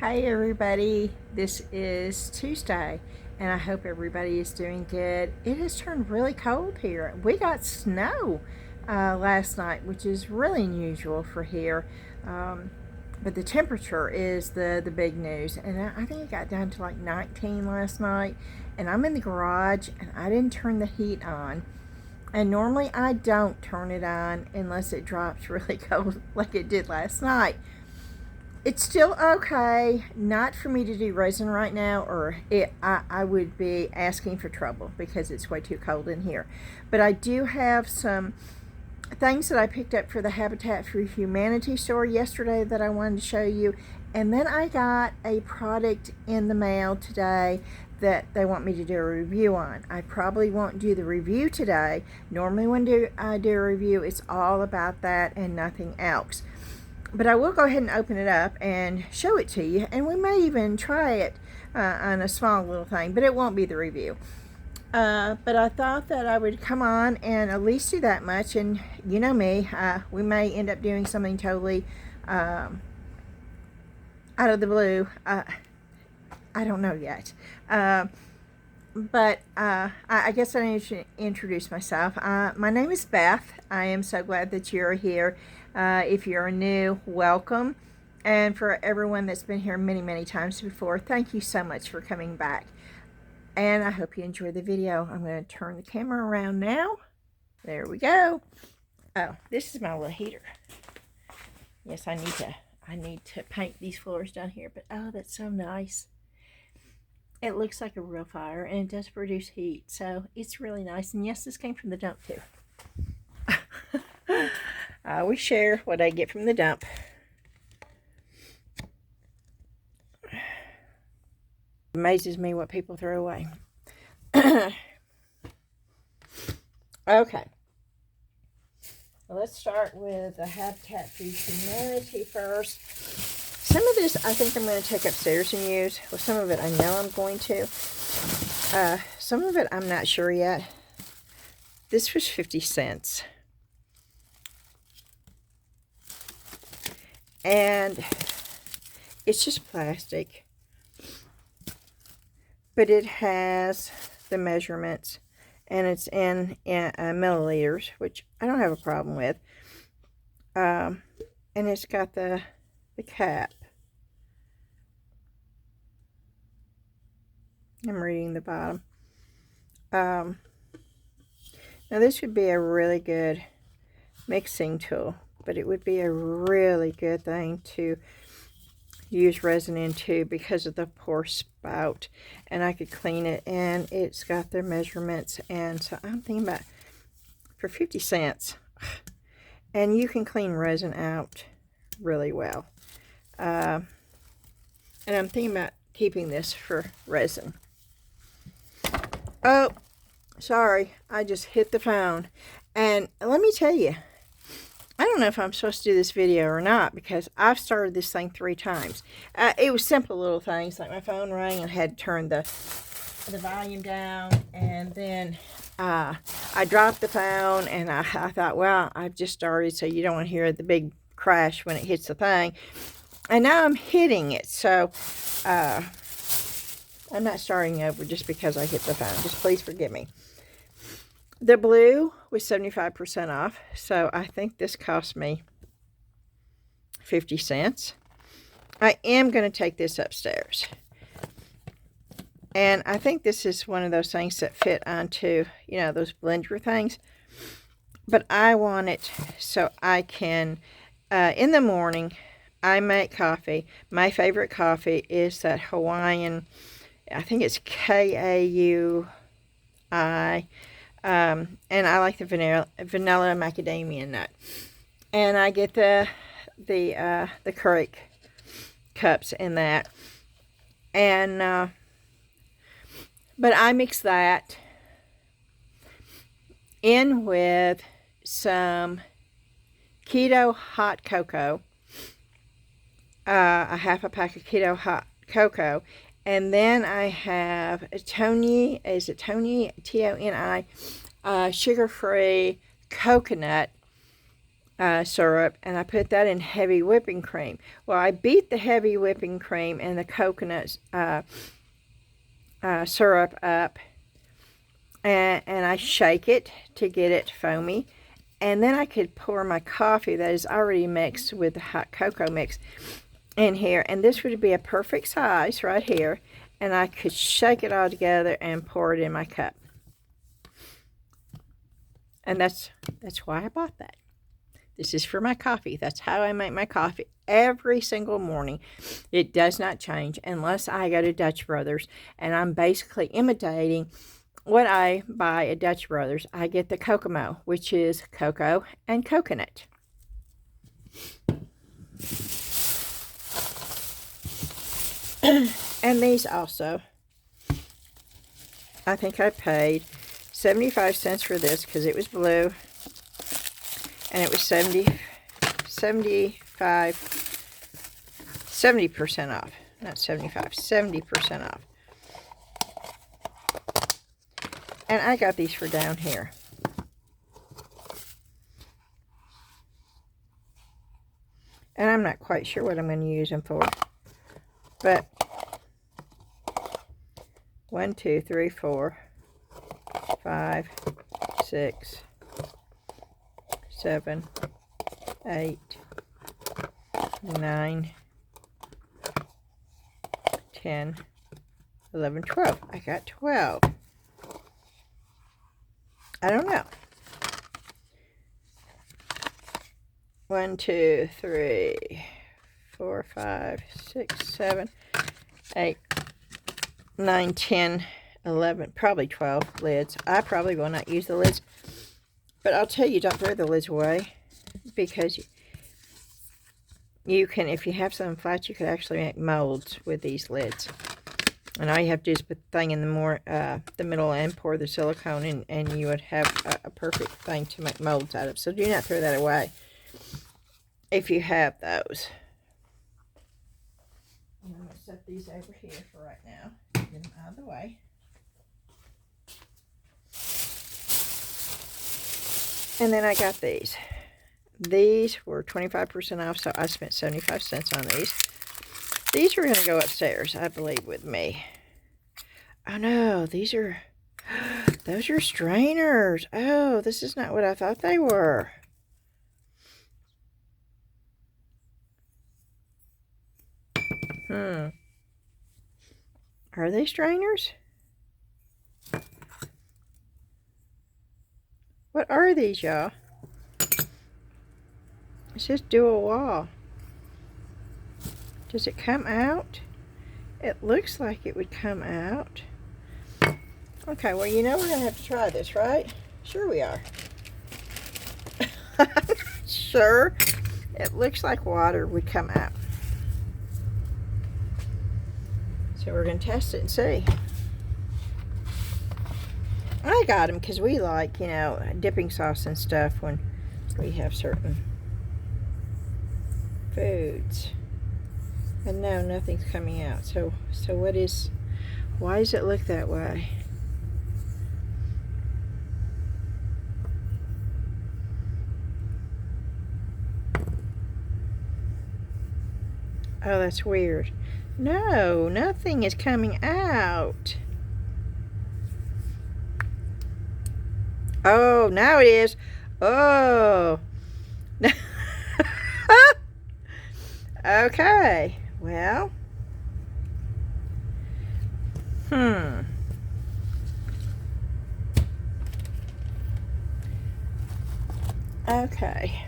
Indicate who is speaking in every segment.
Speaker 1: Hi everybody, this is Tuesday and I hope everybody is doing good. It has turned really cold here. We got snow last night, which is really unusual for here, but the temperature is the big news, and I think it got down to like 19 last night, and I'm in the garage and I didn't turn the heat on. And normally I don't turn it on unless it drops really cold like it did last night. It's still okay not for me to do resin right now, or I would be asking for trouble because it's way too cold in here. But I do have some things that I picked up for the Habitat for Humanity store yesterday that I wanted to show you. And then I got a product in the mail today that they want me to do a review on. I probably won't do the review today. Normally when I do a review, it's all about that and nothing else. But I will go ahead and open it up and show it to you, and we may even try it on a small little thing, but it won't be the review. But I thought that I would come on and at least do that much, and you know me, we may end up doing something totally out of the blue. I don't know yet. But I guess I need to introduce myself. My name is Beth. I am so glad that you're here. If you're new, welcome. And for everyone that's been here many, many times before, thank you so much for coming back. And I hope you enjoy the video. I'm going to turn the camera around now. There we go. Oh, this is my little heater. Yes, I need to paint these floors down here, but oh, that's so nice. It looks like a real fire, and it does produce heat, so it's really nice. And yes, this came from the dump too. I always share what I get from the dump. It amazes me what people throw away. Okay. Well, let's start with the Habitat for Humanity first. Some of this I think I'm going to take upstairs and use. Well, some of it I know I'm going to. Some of it I'm not sure yet. This was 50 cents. And it's just plastic. But it has the measurements. And it's in milliliters, which I don't have a problem with. And it's got the cap. I'm reading the bottom. Now this would be a really good mixing tool, but it would be a really good thing to use resin into because of the poor spout, and I could clean it, and it's got their measurements. And so I'm thinking about, for 50 cents, and you can clean resin out really well. And I'm thinking about keeping this for resin. Oh, sorry, I just hit the phone. And let me tell you, I don't know if I'm supposed to do this video or not, because I've started this thing 3 times. It was simple little things, like my phone rang and I had to turn the volume down, and then I dropped the phone, and I thought, well, I've just started, so you don't want to hear the big crash when it hits the thing. And now I'm hitting it, so I'm not starting over just because I hit the phone. Just please forgive me. The blue was 75% off, so I think this cost me 50 cents. I am going to take this upstairs. And I think this is one of those things that fit onto, you know, those blender things. But I want it so I can, in the morning, I make coffee. My favorite coffee is that Hawaiian, I think it's K-A-U-I. And I like the vanilla macadamia nut. And I get the Keurig cups in that. And but I mix that in with some keto hot cocoa, a half a pack of keto hot cocoa, and then I have a Tony, T-O-N-I, sugar-free coconut syrup, and I put that in heavy whipping cream. Well, I beat the heavy whipping cream and the coconut syrup up, and I shake it to get it foamy. And then I could pour my coffee that is already mixed with the hot cocoa mix in here. And this would be a perfect size right here. And I could shake it all together and pour it in my cup. And that's why I bought that. This is for my coffee. That's how I make my coffee every single morning. It does not change unless I go to Dutch Brothers. And I'm basically imitating what I buy at Dutch Brothers. I get the Kokomo, which is cocoa and coconut. And these also, I think I paid 75 cents for this because it was blue. And it was 70% off. Not 75, 70% off. And I got these for down here. And I'm not quite sure what I'm going to use them for. But 1, 2, 3, 4, 5, 6, 7, 8, 9, 10, 11, 12. I got 12. I don't know. 1, 2, 3, 4, 5, 6, 7, 8, 9, 10, 11, probably 12 lids. I probably will not use the lids. But I'll tell you, don't throw the lids away. Because you can, if you have some flats, you could actually make molds with these lids. And all you have to do is put the thing in the middle and pour the silicone, and you would have a perfect thing to make molds out of. So do not throw that away if you have those. And I'm going to set these over here for right now. Get them out of the way. And then I got these. These were 25% off, so I spent 75 cents on these. These are going to go upstairs, I believe, with me. Oh, no, these are... Those are strainers. Oh, this is not what I thought they were. Are they strainers? What are these, y'all? It's just dual wall. Does it come out? It looks like it would come out. Okay, well, you know we're going to have to try this, right? Sure we are. Sure. It looks like water would come out. So we're going to test it and see. I got them because we like, you know, dipping sauce and stuff when we have certain foods. And no, nothing's coming out. So why does it look that way? Oh, that's weird. No, nothing is coming out. Oh, now it is. Oh. Okay. Well. Okay.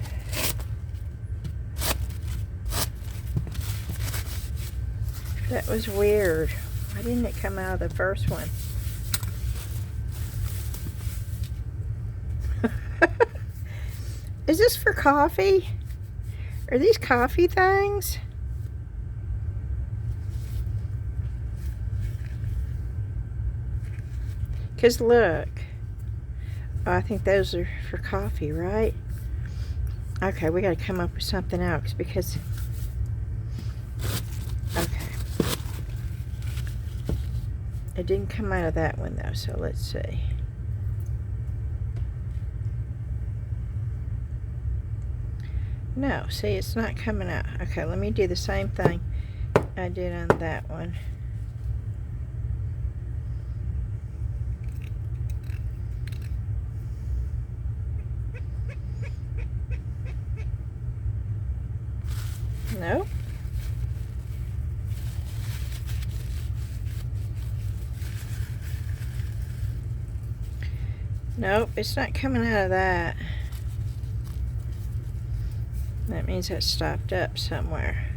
Speaker 1: That was weird. Why didn't it come out of the first one? Is this for coffee? Are these coffee things? Because look. Oh, I think those are for coffee, right? Okay, we got to come up with something else because... Okay. It didn't come out of that one though, so let's see. No, see, it's not coming out. Okay, let me do the same thing I did on that one. No. Nope, it's not coming out of that. That means it's stopped up somewhere.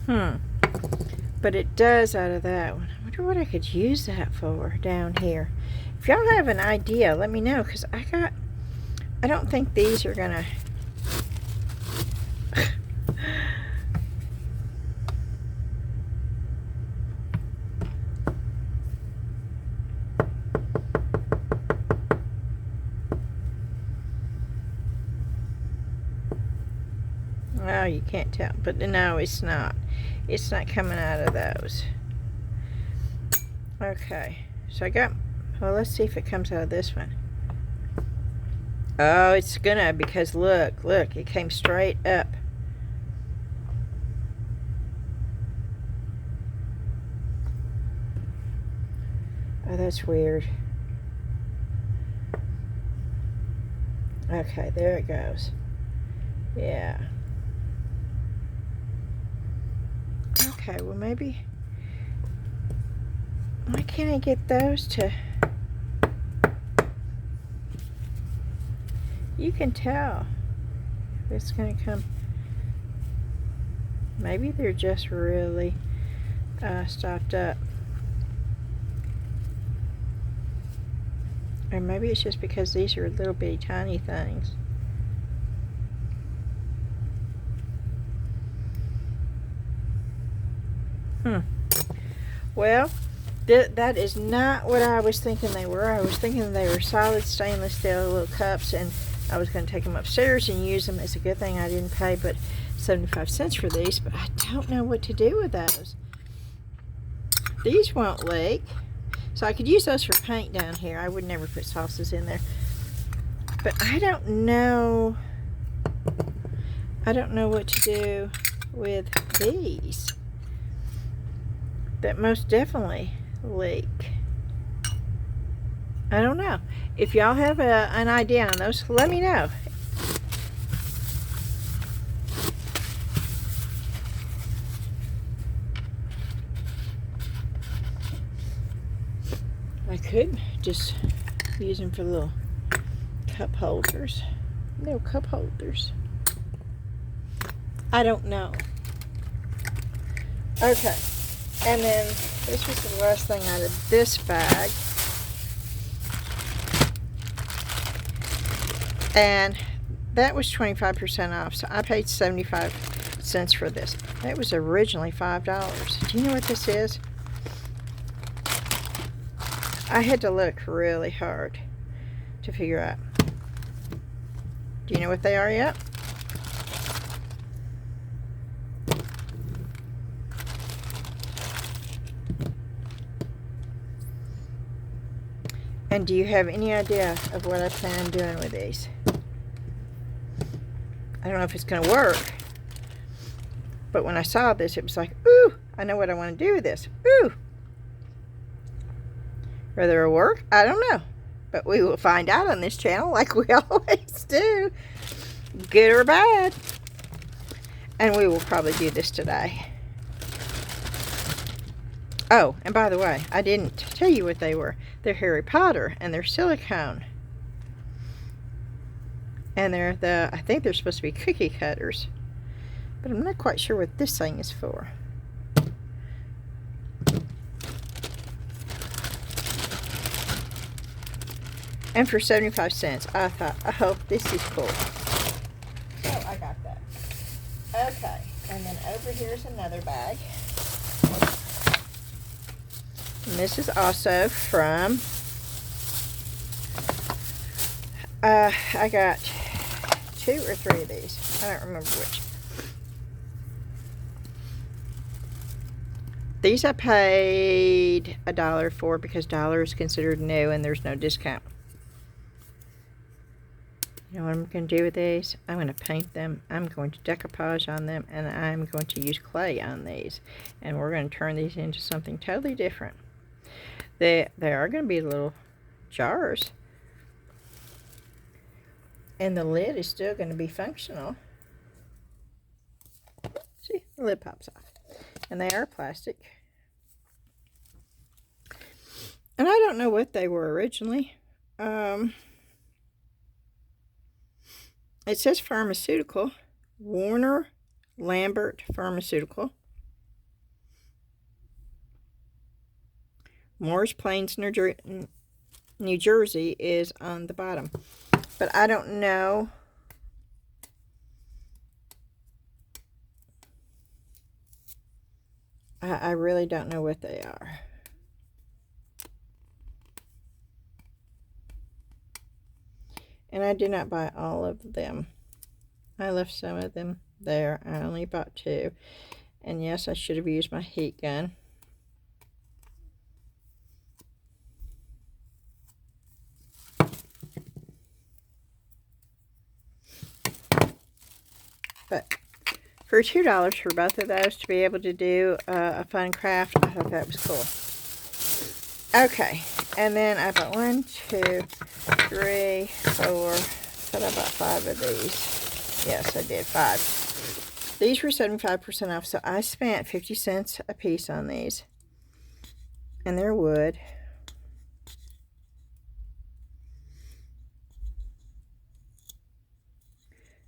Speaker 1: But it does out of that one. I wonder what I could use that for down here. If y'all have an idea, let me know, because I don't think these are gonna oh, you can't tell, but no, it's not. It's not coming out of those. Okay, so I got, well, let's see if it comes out of this one. Oh, it's gonna, because look, it came straight up. Oh, that's weird. Okay, there it goes. Yeah. Okay, well, maybe, why can't I get those to, you can tell if it's going to come, maybe they're just really stopped up, or maybe it's just because these are little bitty tiny things. Well, that is not what I was thinking they were. I was thinking they were solid stainless steel little cups, and I was going to take them upstairs and use them. It's a good thing I didn't pay but 75 cents for these, but I don't know what to do with those. These won't leak, so I could use those for paint down here. I would never put sauces in there, but I don't know what to do with these that most definitely leak. I don't know. If y'all have an idea on those, let me know. I could just use them for little cup holders. Little cup holders. I don't know. Okay. And then this was the last thing out of this bag. And that was 25% off. So I paid 75 cents for this. That was originally $5. Do you know what this is? I had to look really hard to figure out. Do you know what they are yet? And do you have any idea of what I plan on doing with these? I don't know if it's going to work. But when I saw this, it was like, ooh, I know what I want to do with this. Ooh. Whether it'll work, I don't know. But we will find out on this channel like we always do. Good or bad. And we will probably do this today. Oh, and by the way, I didn't tell you what they were. They're Harry Potter, and they're silicone. And they're I think they're supposed to be cookie cutters. But I'm not quite sure what this thing is for. And for 75 cents, I thought, oh, this is cool. So I got that. Okay, and then over here's another bag. And this is also from, I got 2 or 3 of these. I don't remember which. These I paid $1 for because $1 is considered new and there's no discount. You know what I'm going to do with these? I'm going to paint them. I'm going to decoupage on them, and I'm going to use clay on these. And we're going to turn these into something totally different. They are going to be little jars. And the lid is still going to be functional. See, the lid pops off. And they are plastic. And I don't know what they were originally. It says pharmaceutical. Warner Lambert Pharmaceutical. Morris Plains, New Jersey is on the bottom. But I don't know. I really don't know what they are. And I did not buy all of them. I left some of them there. I only bought 2. And yes, I should have used my heat gun. But for $2 for both of those to be able to do a fun craft, I thought that was cool. Okay, and then I bought 1, 2, 3, 4. I thought I bought 5 of these. Yes, I did 5. These were 75% off, so I spent 50 cents a piece on these. And they're wood.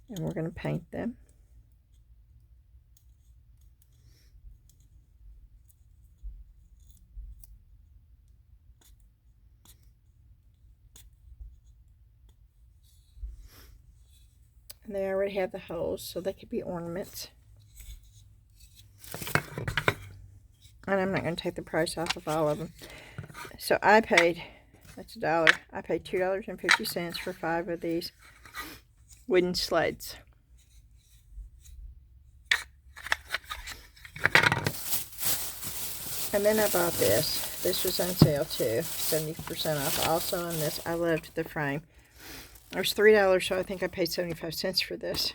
Speaker 1: And we're going to paint them. And they already have the holes, so they could be ornaments. And I'm not going to take the price off of all of them. So I paid, that's $1. I paid $2.50 for 5 of these wooden sleds. And then I bought this. This was on sale too, 70% off. Also on this, I loved the frame. It was $3, so I think I paid 75 cents for this.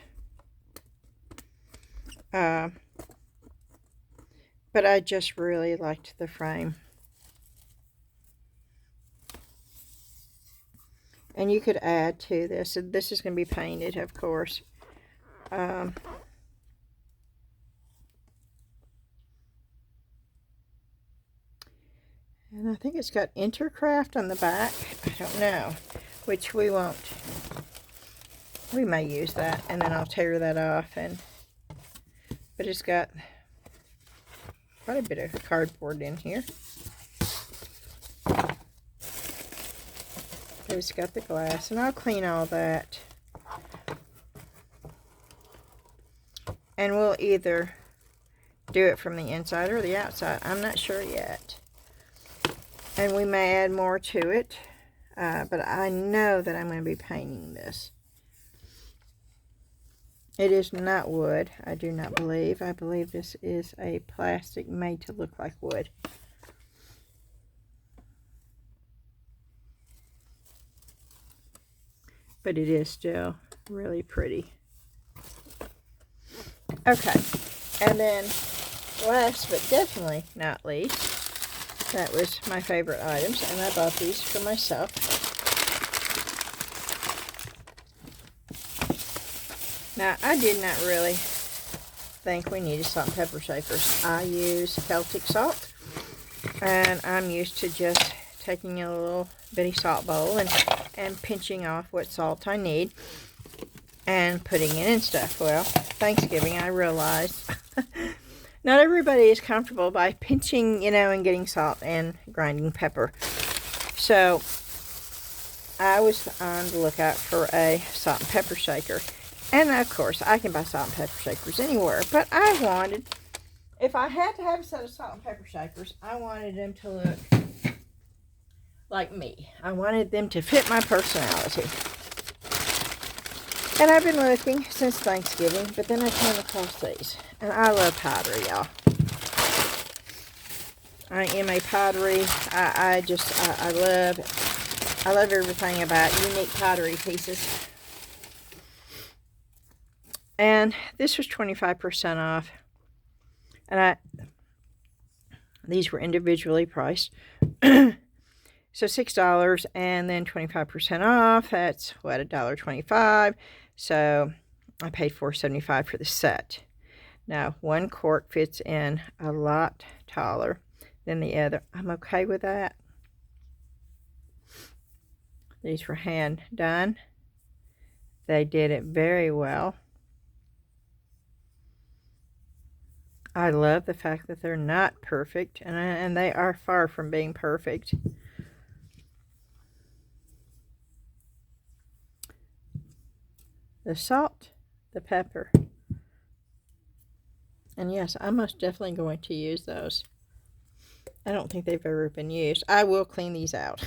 Speaker 1: But I just really liked the frame. And you could add to this. This is going to be painted, of course. And I think it's got Intercraft on the back. I don't know. Which we won't. We may use that, and then I'll tear that off. But it's got quite a bit of cardboard in here. But it's got the glass, and I'll clean all that. And we'll either do it from the inside or the outside. I'm not sure yet. And we may add more to it. But I know that I'm going to be painting this. It is not wood. I do not believe. I believe this is a plastic made to look like wood. But it is still really pretty. Okay. And then last but definitely not least, that was my favorite items, and I bought these for myself. Now, I did not really think we needed salt and pepper shakers. I use Celtic salt, and I'm used to just taking a little bitty salt bowl and pinching off what salt I need and putting it in stuff. Well, Thanksgiving, I realized not everybody is comfortable by pinching, and getting salt and grinding pepper. So I was on the lookout for a salt and pepper shaker. And of course, I can buy salt and pepper shakers anywhere. But I wanted, if I had to have a set of salt and pepper shakers, I wanted them to look like me. I wanted them to fit my personality. And I've been looking since Thanksgiving, but then I came across these. And I love pottery, y'all. I am a pottery. I love everything about unique pottery pieces. And this was 25% off. And these were individually priced. So $6 and then 25% off. That's what, $1.25. So I paid $4.75 for the set. Now, one quart fits in a lot taller than the other. I'm okay with that. These were hand done. They did it very well. I love the fact that they're not perfect, and they are far from being perfect. The salt, the pepper. And yes, I'm most definitely going to use those. I don't think they've ever been used. I will clean these out.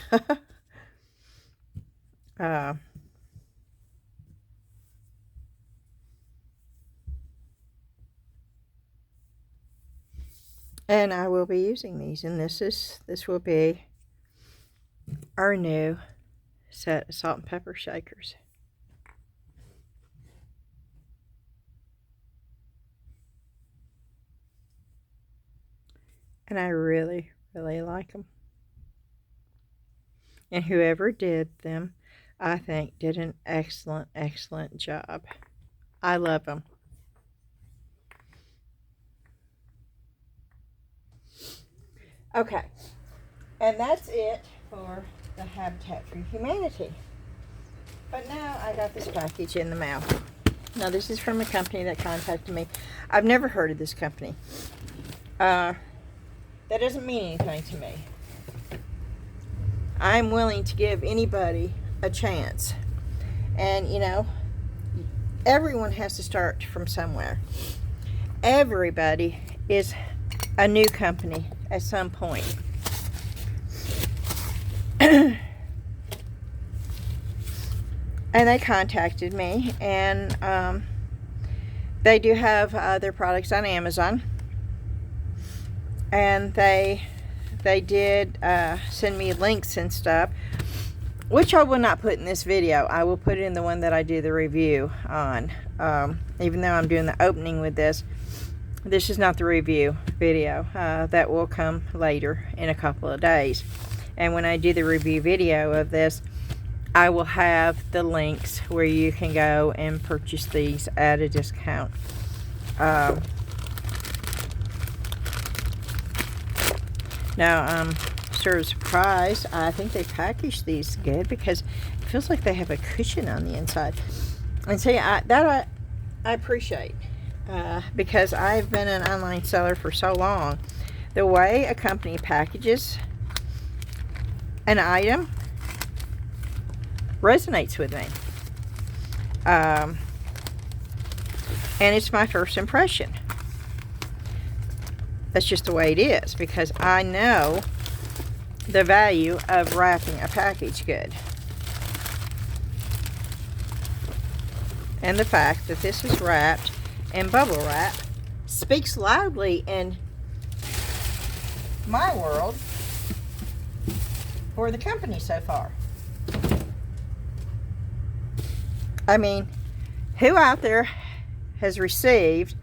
Speaker 1: And I will be using these, and this will be our new set of salt and pepper shakers. And I really, really like them. And whoever did them, I think, did an excellent, excellent job. I love them. Okay, and that's it for the Habitat for Humanity. But now I got this package in the mail. Now this is from a company that contacted me. I've never heard of this company. That doesn't mean anything to me. I'm willing to give anybody a chance. And you know, everyone has to start from somewhere. Everybody is a new company at some point. And they contacted me, and they do have their products on Amazon, and they did send me links and stuff, which I will not put in this video. I will put it in the one that I do the review on. Even though I'm doing the opening with this is not the review video. That will come later in a couple of days. And when I do the review video of this, I will have the links where you can go and purchase these at a discount. Now, I'm sort of surprised. I think they packaged these good, because it feels like they have a cushion on the inside. And see, I appreciate. Because I've been an online seller for so long, the way a company packages an item resonates with me. And it's my first impression. That's just the way it is, because I know the value of wrapping a package good. And the fact that this is wrapped and bubble wrap speaks loudly in my world for the company so far. I mean, who out there has received,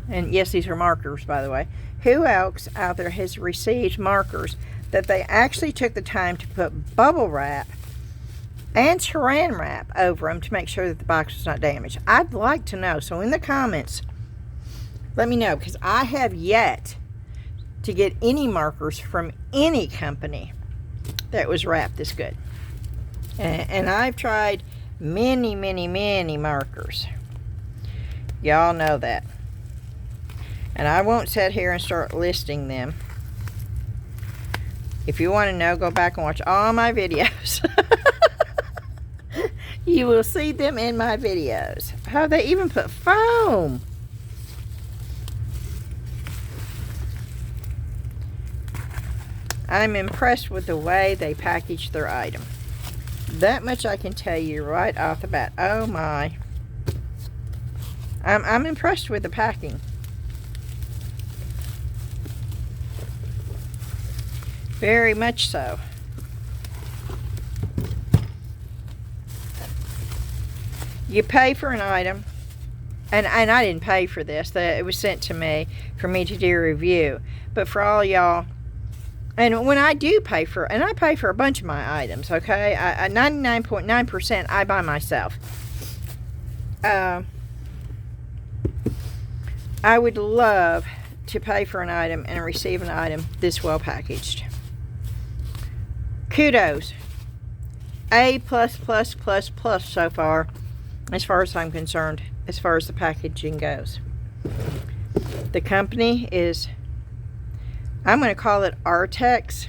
Speaker 1: and yes, these are markers, by the way, who else out there has received markers that they actually took the time to put bubble wrap and saran wrap over them to make sure that the box was not damaged? I'd like to know. So in the comments, let me know, because I have yet to get any markers from any company that was wrapped this good. And I've tried many, many, many markers. Y'all know that. And I won't sit here and start listing them. If you want to know, go back and watch all my videos. You will see them in my videos. Oh, they even put foam. I'm impressed with the way they package their item. That much I can tell you right off the bat. Oh my. I'm impressed with the packing. Very much so. you pay for an item, and I didn't pay for this. It was sent to me for me to do a review. But for all y'all, and when I do pay for, and I pay for a bunch of my items, okay? 99.9% I buy myself. I would love to pay for an item and receive an item this well packaged. Kudos. A++++ so far as I'm concerned, as far as the packaging goes. The company is, I'm going to call it Arrtx.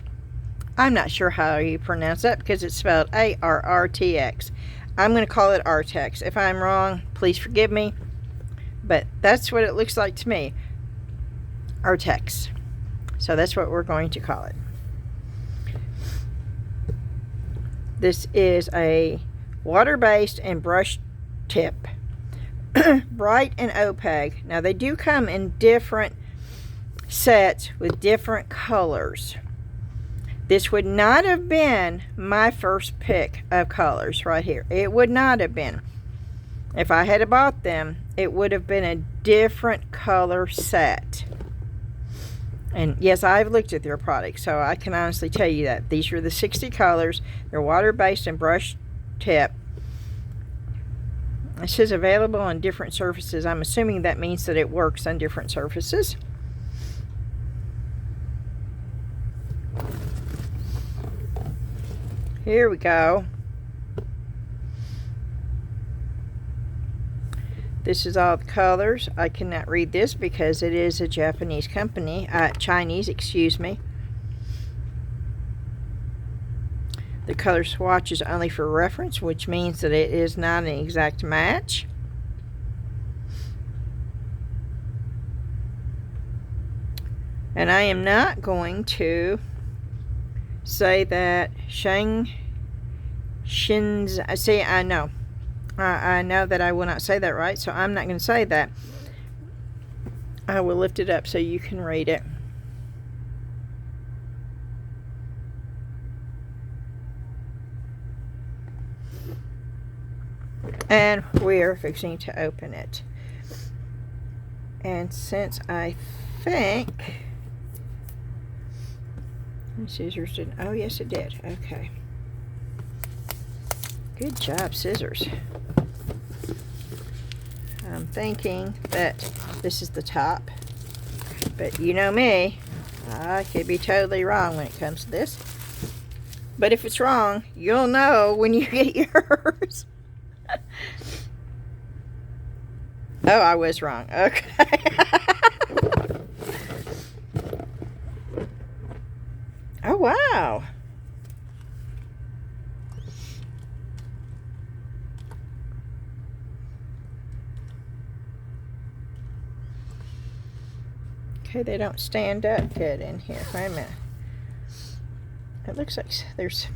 Speaker 1: I'm not sure how you pronounce that because it's spelled Arrtx. I'm going to call it Arrtx. If I'm wrong, please forgive me, but that's what it looks like to me. Arrtx. So that's what we're going to call it. This is a water-based and brush tip. Bright and opaque. Now they do come in different sets with different colors. This would not have been my first pick of colors right here. It would not have been. If I had bought them, it would have been a different color set. And yes, I've looked at their products, so I can honestly tell you that. These are the 60 colors. They're water-based and brush tip. It says available on different surfaces. I'm assuming that means that it works on different surfaces. Here we go. This is all the colors. I cannot read this because it is a Japanese company. Chinese, excuse me. The color swatch is only for reference, which means that it is not an exact match. And I am not going to say that I know that I will not say that right, so I'm not going to say that. I will lift it up so you can read it. And we're fixing to open it. And since I think the scissors didn't, oh yes it did, okay. Good job, scissors. I'm thinking that this is the top, but you know me, I could be totally wrong when it comes to this. But if it's wrong, you'll know when you get yours. Oh, I was wrong. Okay. Oh, wow. Okay, they don't stand up good in here. Wait a minute. It looks like there's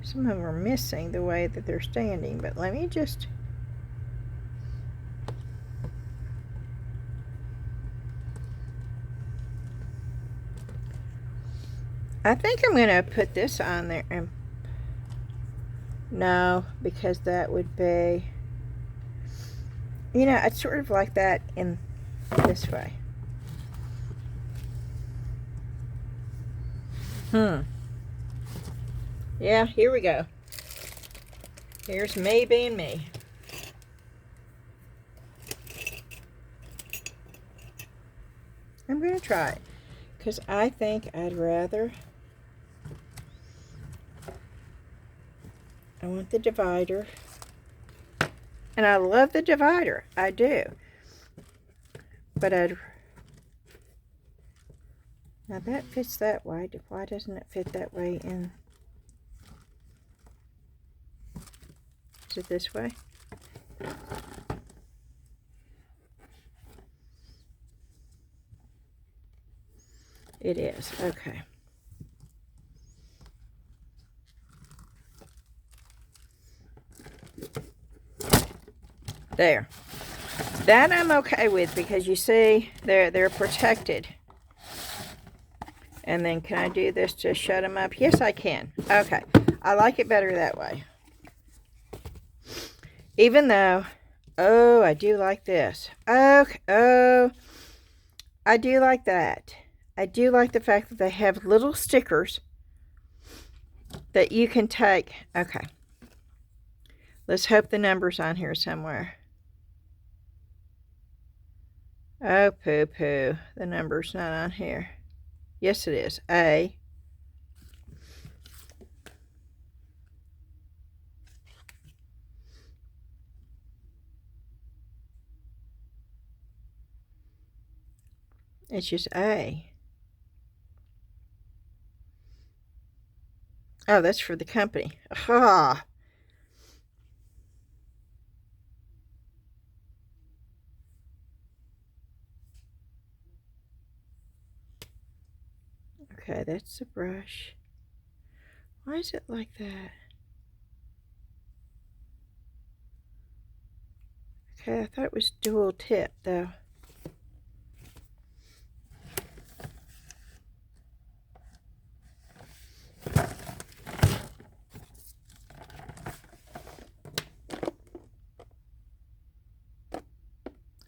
Speaker 1: some of them are missing the way that they're standing, but let me just... I think I'm going to put this on there and... No, because that would be... You know, it's sort of like that in this way. Yeah, here we go. Here's me being me. I'm going to try it because I think I'd rather... I want the divider. And I love the divider. I do. But now that fits that way. Why doesn't it fit that way in? Is it this way? It is. Okay. There. That I'm okay with because you see they're protected. And then can I do this to shut them up? Yes, I can. Okay. I like it better that way. Even though Oh, I do like this. Okay. Oh, I do like that. I do like the fact that they have little stickers that you can take. Okay. Let's hope the number's on here somewhere. Oh, poo-poo. The number's not on here. Yes, it is. A. It's just A. Oh, that's for the company. Ah. Okay, that's the brush. Why is it like that? Okay, I thought it was dual tip, though.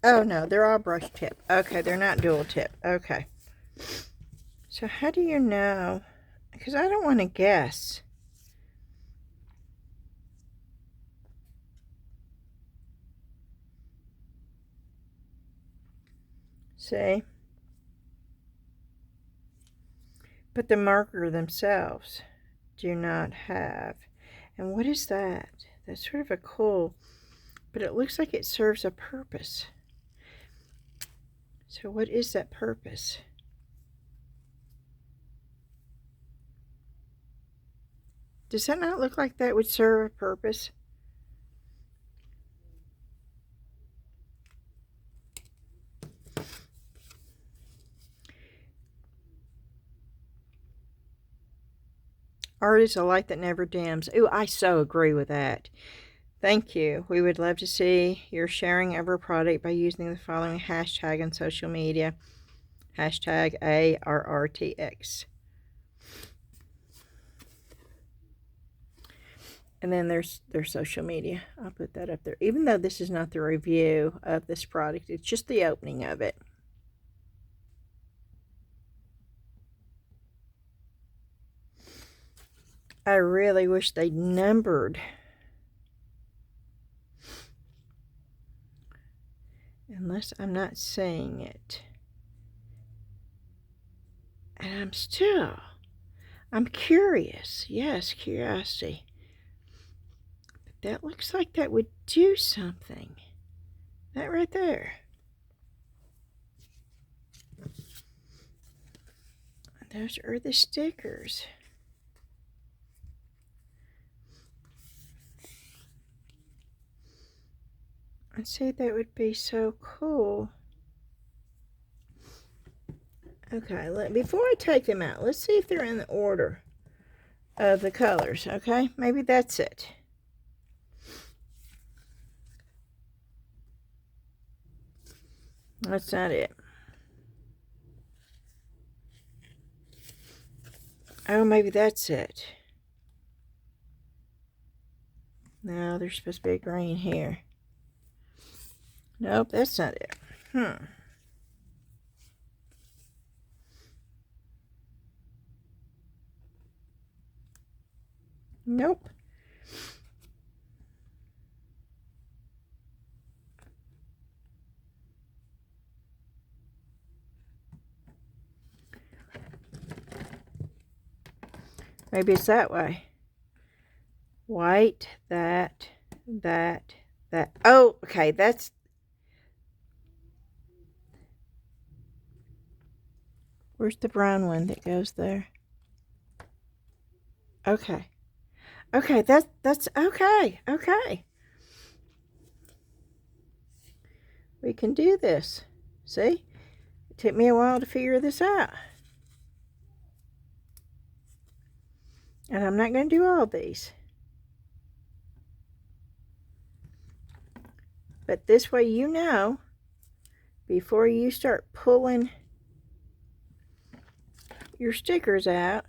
Speaker 1: Oh, no, they're all brush tip. Okay, they're not dual tip. Okay. So how do you know? Because I don't want to guess. See? But the marker themselves do not have. And what is that? That's sort of a cool, but it looks like it serves a purpose. So what is that purpose? Does that not look like that would serve a purpose? Art is a light that never dims. Ooh, I so agree with that. Thank you. We would love to see your sharing of our product by using the following hashtag on social media. Hashtag Arrtx. And then there's their social media. I'll put that up there. Even though this is not the review of this product, it's just the opening of it. I really wish they numbered. Unless I'm not seeing it. And I'm curious. Yes, curiosity. But that looks like that would do something. That right there. Those are the stickers. I'd say that would be so cool. Okay, before I take them out, let's see if they're in the order of the colors, okay? Maybe that's it. That's not it. Oh, maybe that's it. No, there's supposed to be a green here. Nope, that's not it. Nope. Maybe it's that way. White, that. Oh, okay, that's... Where's the brown one that goes there? Okay. Okay, that's okay. Okay. We can do this. See? It took me a while to figure this out. And I'm not going to do all these. But this way you know, before you start pulling your stickers out,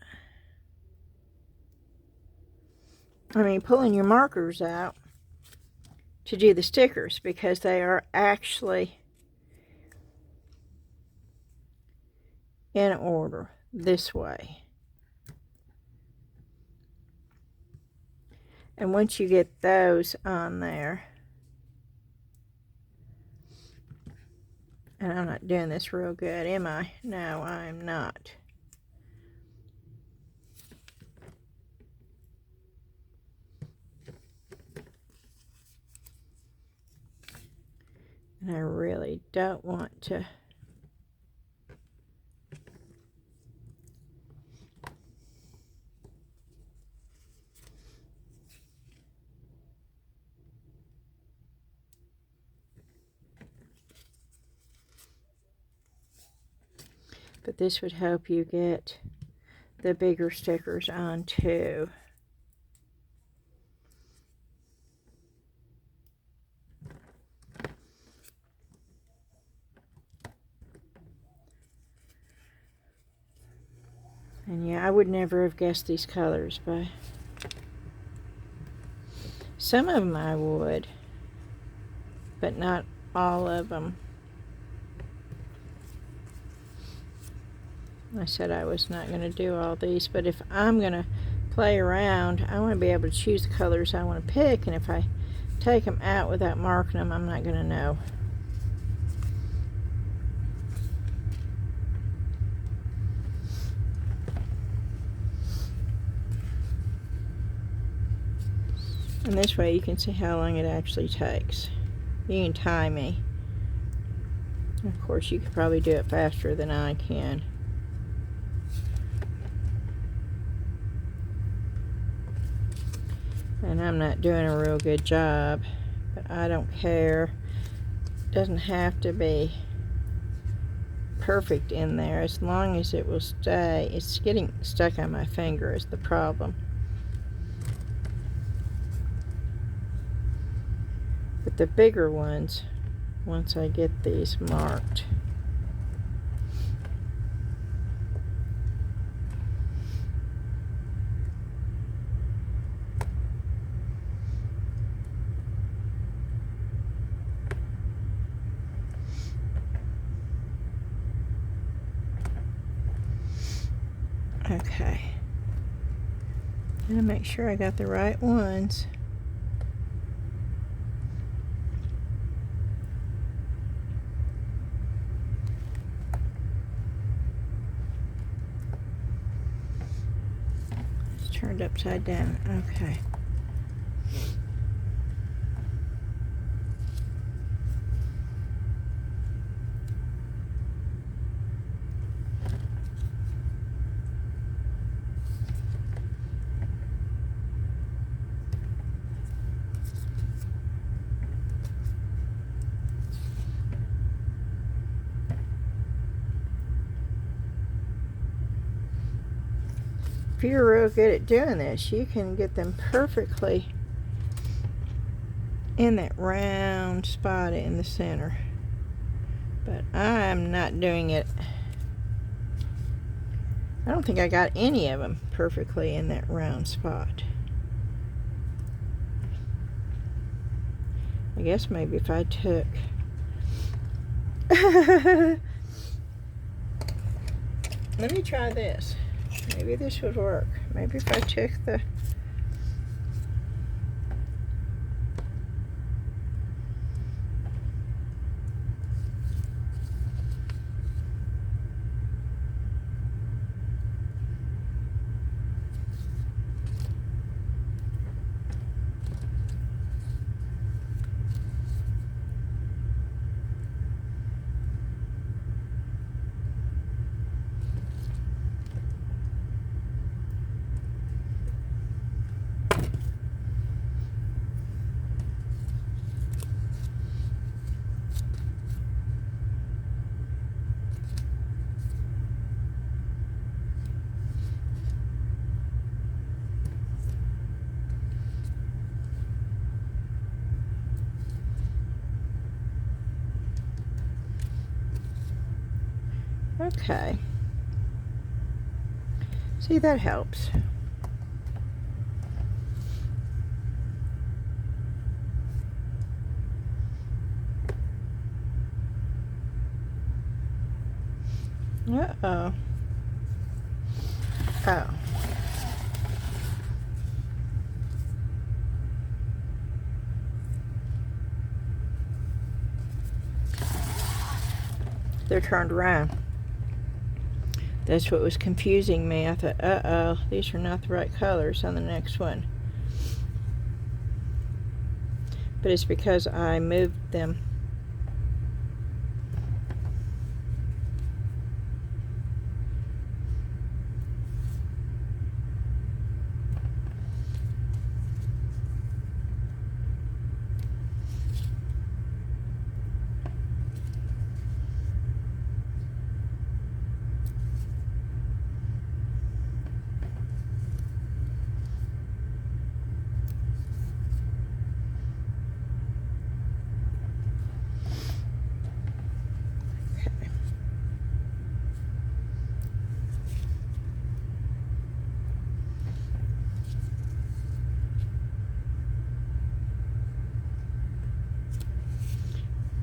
Speaker 1: pulling your markers out, to do the stickers, because they are actually in order this way. And once you get those on there, and I'm not doing this real good, am I? No, I'm not. And I really don't want to but this would help you get the bigger stickers on too. And yeah, I would never have guessed these colors, but some of them I would, but not all of them. I said I was not going to do all these, but if I'm going to play around, I want to be able to choose the colors I want to pick, and if I take them out without marking them, I'm not going to know. And this way you can see how long it actually takes. You can time me. Of course, you could probably do it faster than I can. And I'm not doing a real good job, but I don't care. It doesn't have to be perfect in there, as long as it will stay. It's getting stuck on my finger is the problem. But the bigger ones, once I get these marked, okay. I'm gonna make sure I got the right ones. It's turned upside down. Okay. If you're real good at doing this, you can get them perfectly in that round spot in the center. But I'm not doing it. I don't think I got any of them perfectly in that round spot. I guess maybe if I took let me try this. Maybe this would work. Maybe if I took the okay. See, that helps. Uh-oh. Oh. They're turned around. That's what was confusing me. I thought, uh-oh, these are not the right colors on the next one. But it's because I moved them.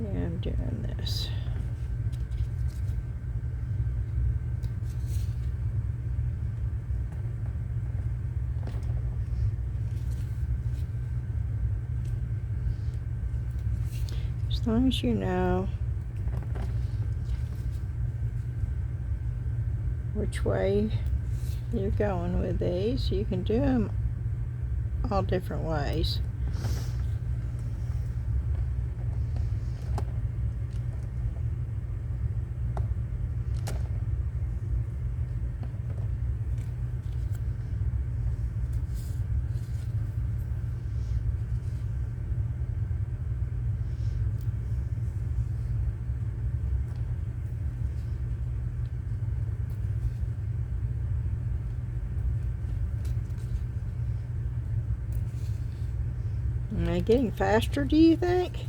Speaker 1: Yeah, I'm doing this. As long as you know which way you're going with these, you can do them all different ways. Am I getting faster, do you think?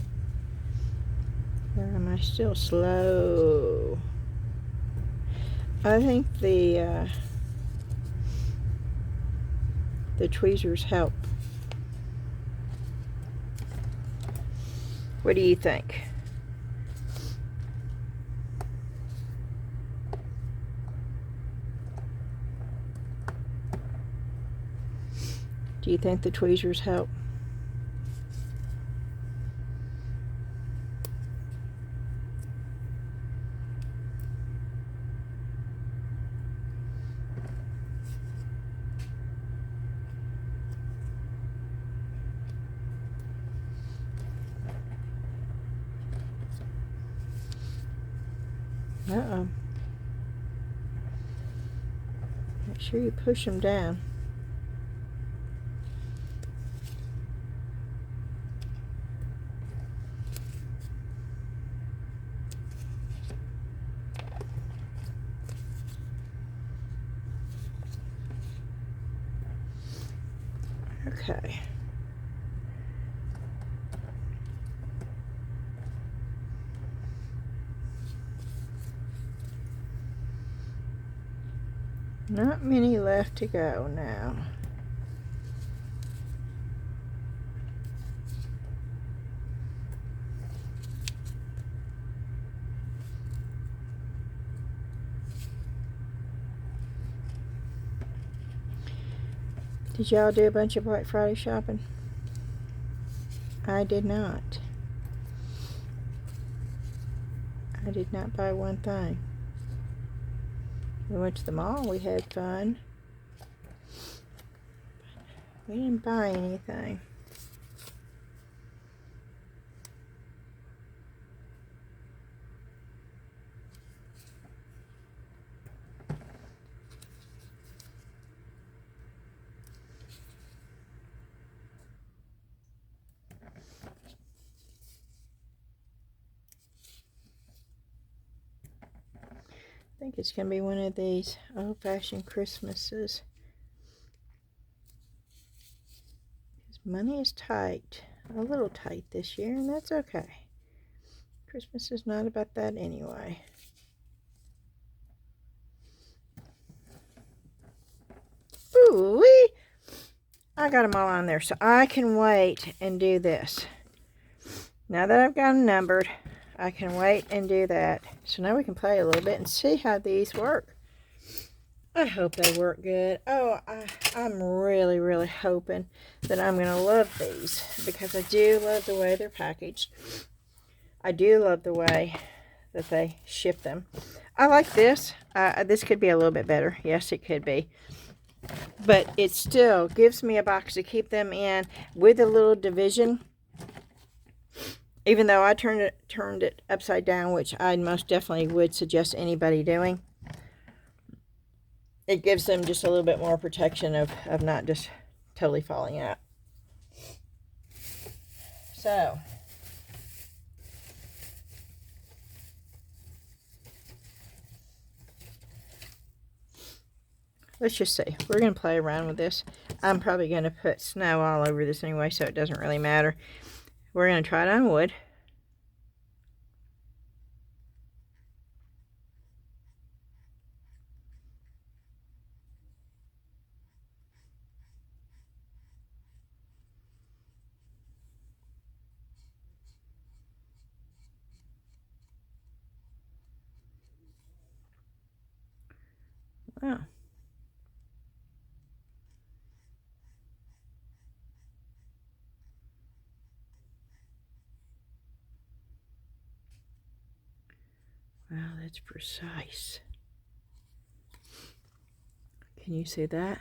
Speaker 1: Or am I still slow? I think the tweezers help. What do you think? Do you think the tweezers help? Uh-oh. Make sure you push them down. Okay. Not many left to go now. Did y'all do a bunch of Black Friday shopping? I did not. I did not buy one thing. We went to the mall, we had fun. We didn't buy anything. I think it's going to be one of these old-fashioned Christmases. Because money is tight. A little tight this year, and that's okay. Christmas is not about that anyway. Ooh-wee! I got them all on there, so I can wait and do this. Now that I've got them numbered, I can wait and do that. So now we can play a little bit and see how these work. I hope they work good. Oh, I'm really, really hoping that I'm going to love these, because I do love the way they're packaged. I do love the way that they ship them. I like this. This could be a little bit better. Yes, it could be. But it still gives me a box to keep them in with a little division. Even though I turned it upside down, which I most definitely would suggest anybody doing. It gives them just a little bit more protection of not just totally falling out. So, let's just see. We're going to play around with this. I'm probably going to put snow all over this anyway, so it doesn't really matter. We're going to try it on wood. Wow. Wow, that's precise. Can you see that?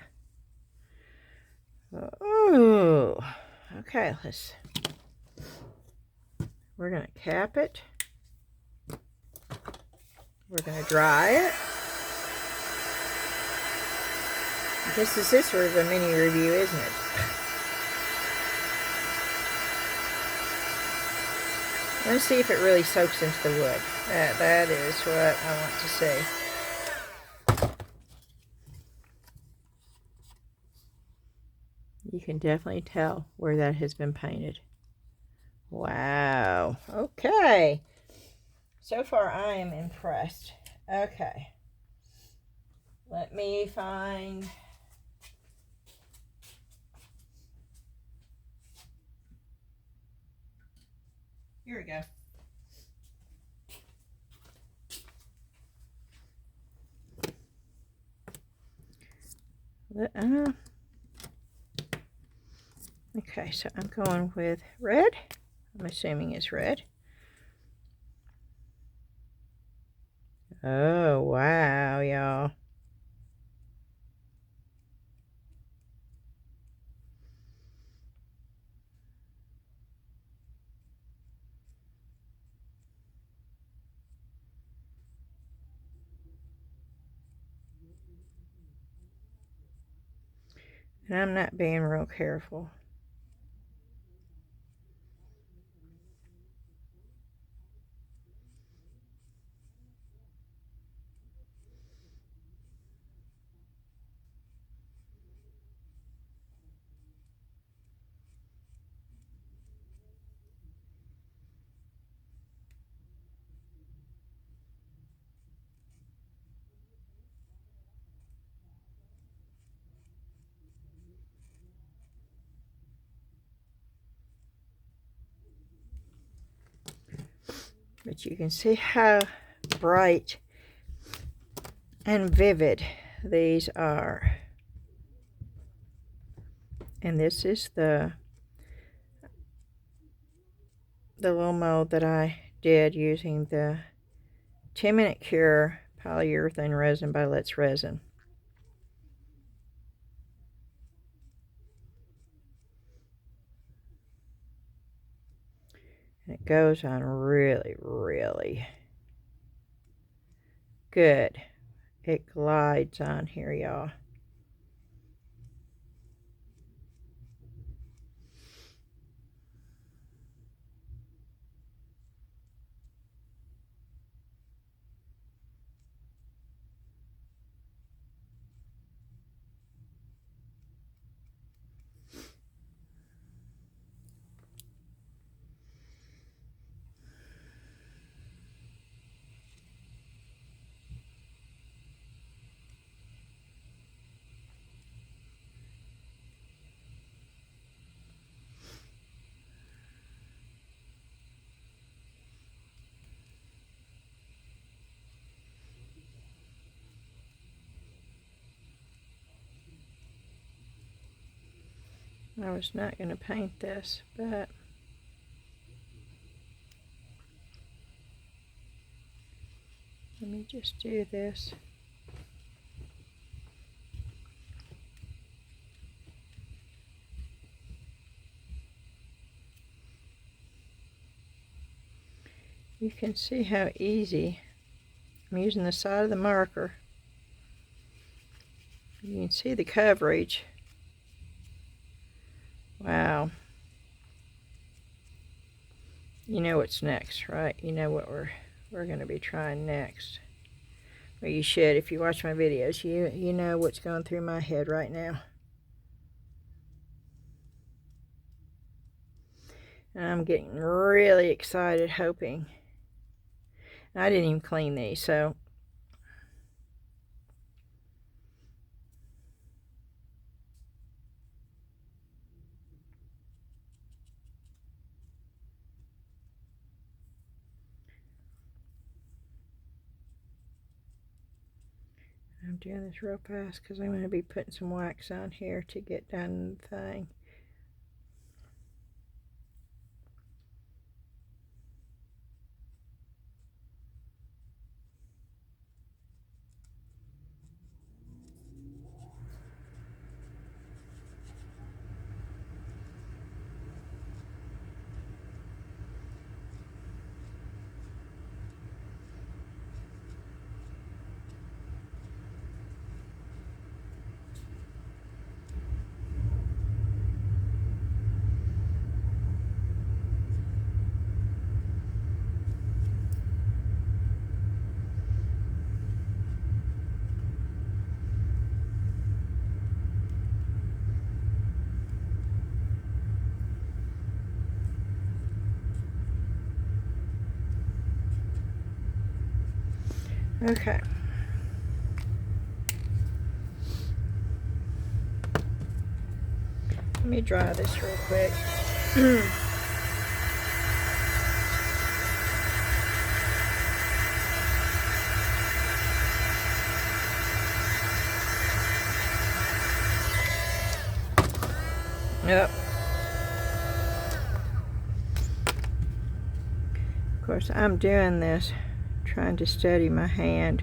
Speaker 1: Oh, okay, we're going to cap it. We're going to dry it. This is sort of a mini review, isn't it? Let's see if it really soaks into the wood. That is what I want to see. You can definitely tell where that has been painted. Wow. Okay. So far, I am impressed. Okay. Let me find... Here we go. Okay, so I'm going with red. I'm assuming it's red. Oh, wow, y'all. And I'm not being real careful. But you can see how bright and vivid these are. And this is the little mold that I did using the 10-minute cure polyurethane resin by Arrtx Resin. And it goes on really, really good. It glides on here, y'all. I was not going to paint this, but let me just do this. You can see how easy I'm using the side of the marker. You can see the coverage. Wow. You know what's next, right? You know what we're going to be trying next. Well, you should. If you watch my videos, you know what's going through my head right now. And I'm getting really excited, hoping. And I didn't even clean these, so I'm doing this real fast because I'm going to be putting some wax on here to get done the thing. Okay. Let me dry this real quick. Yep. Of course, I'm doing this trying to steady my hand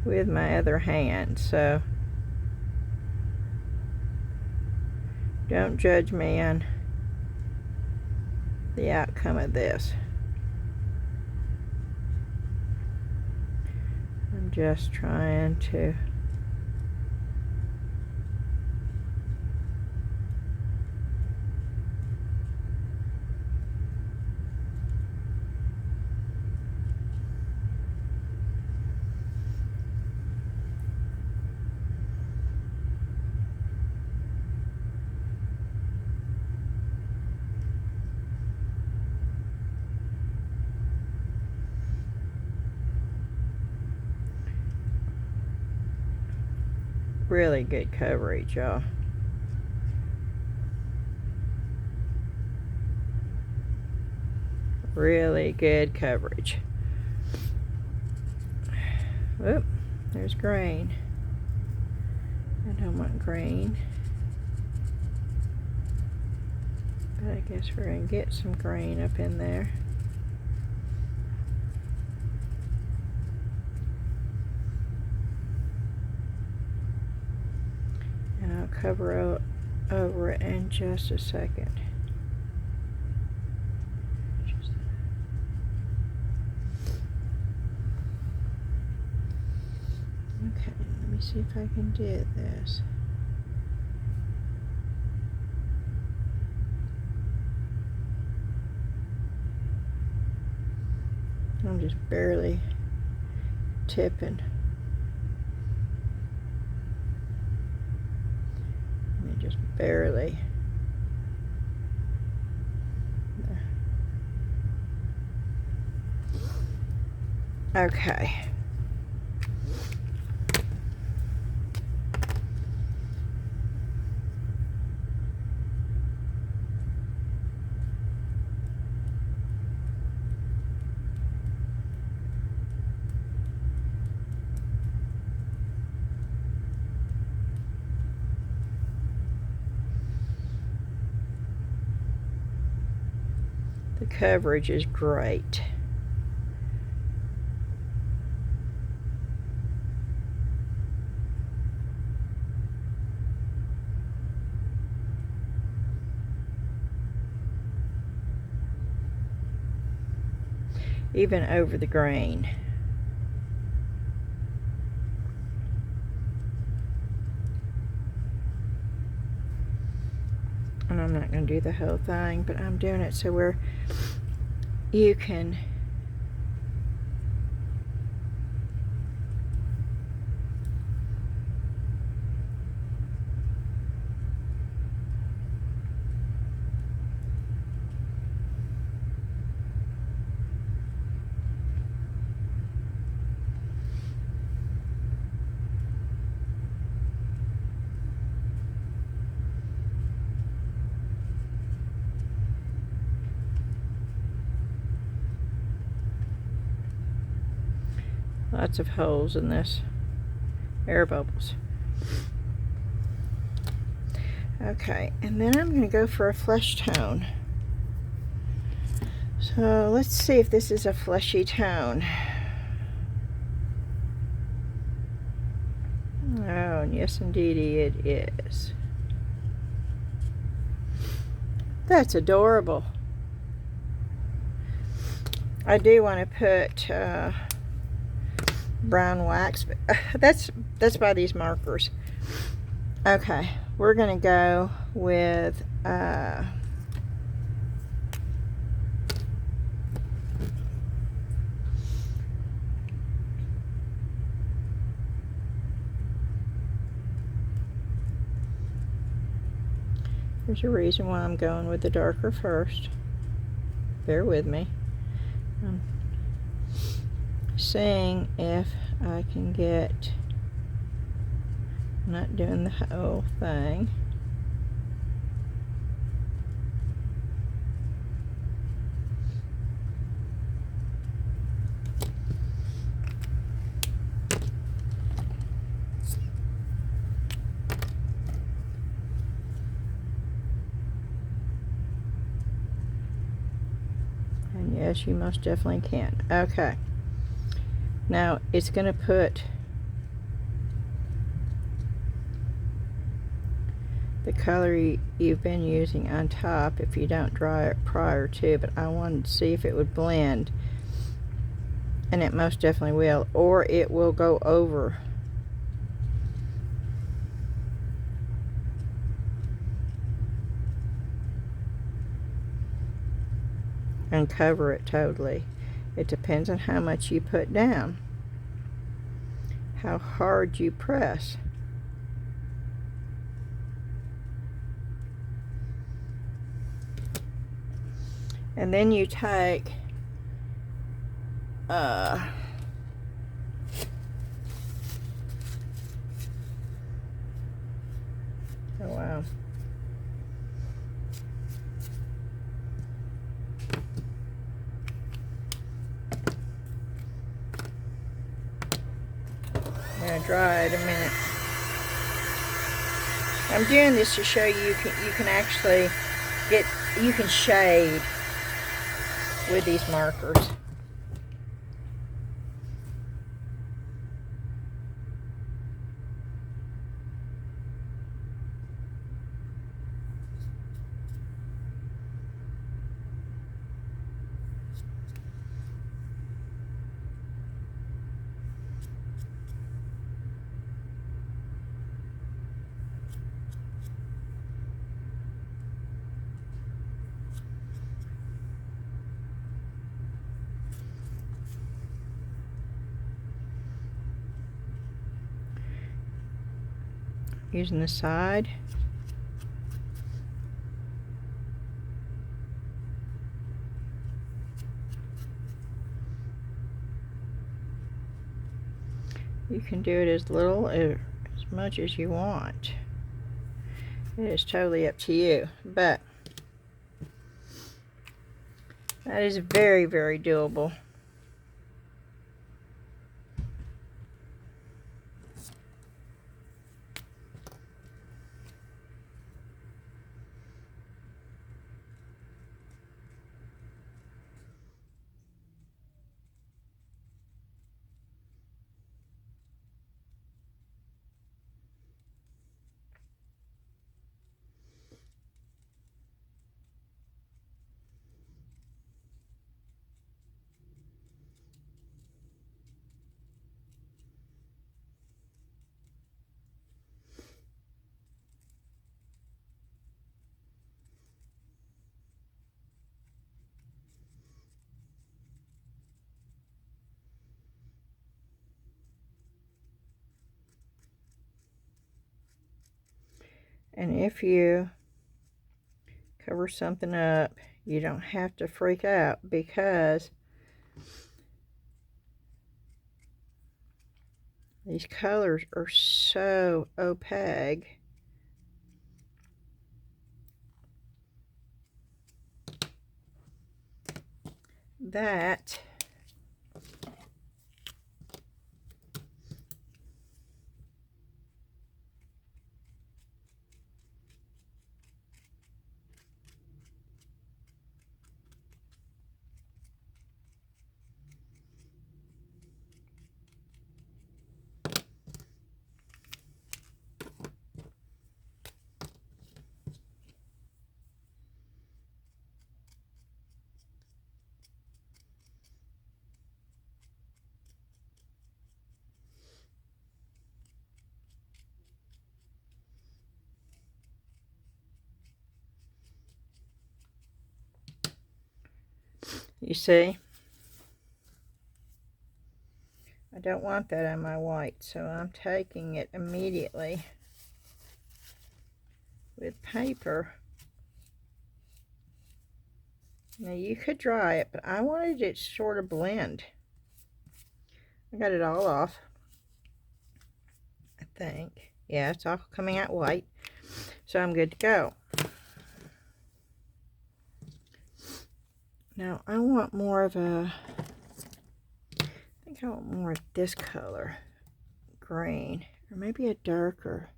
Speaker 1: with my other hand, so don't judge me on the outcome of this. I'm just trying to really good coverage, y'all. Really good coverage. Oop, there's grain. I don't want grain. But I guess we're going to get some grain up in there. And I'll cover over it in just a second. Okay, let me see if I can do this. I'm just barely tipping. I mean, just barely. Okay. and coverage is great. Even over the grain. And I'm not going to do the whole thing, but I'm doing it so where you can lots of holes in this, air bubbles. Okay, and then I'm going to go for a flesh tone. So let's see if this is a fleshy tone. Oh, and yes indeedy it is. That's adorable. I do want to put brown wax, but that's by these markers. Okay, we're gonna go with there's a reason why I'm going with the darker first. Bear with me. I'm seeing if I can get, not doing the whole thing. And yes, you most definitely can. Okay. Now it's going to put the color you've been using on top if you don't dry it prior to, but I wanted to see if it would blend, and it most definitely will, or it will go over. And cover it totally. It depends on how much you put down, how hard you press. And then you take oh wow. I'm gonna dry it a minute. I'm doing this to show you can actually you can shade with these markers. Using the side. You can do it as little or as much as you want. It is totally up to you, but that is very, very doable. And if you cover something up, you don't have to freak out, because these colors are so opaque that you see, I don't want that on my white, so I'm taking it immediately with paper. Now you could dry it, but I wanted it sort of blend. I got it all off, I think. Yeah, it's all coming out white, so I'm good to go. Now I want more of a, I think I want more of this color, green, or maybe a darker.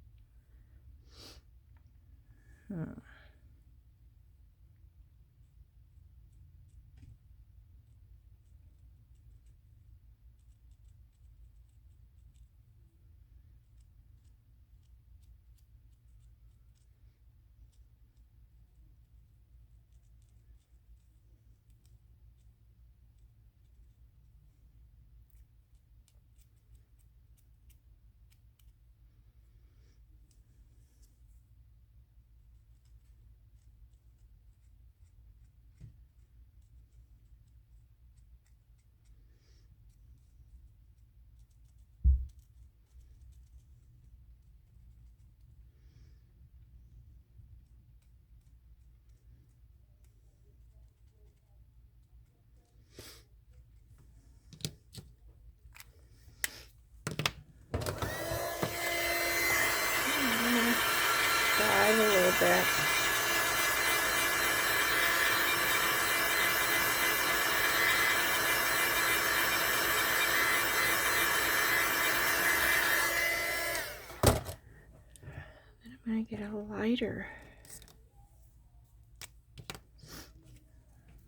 Speaker 1: Dive a little bit. Then I'm going to get a lighter.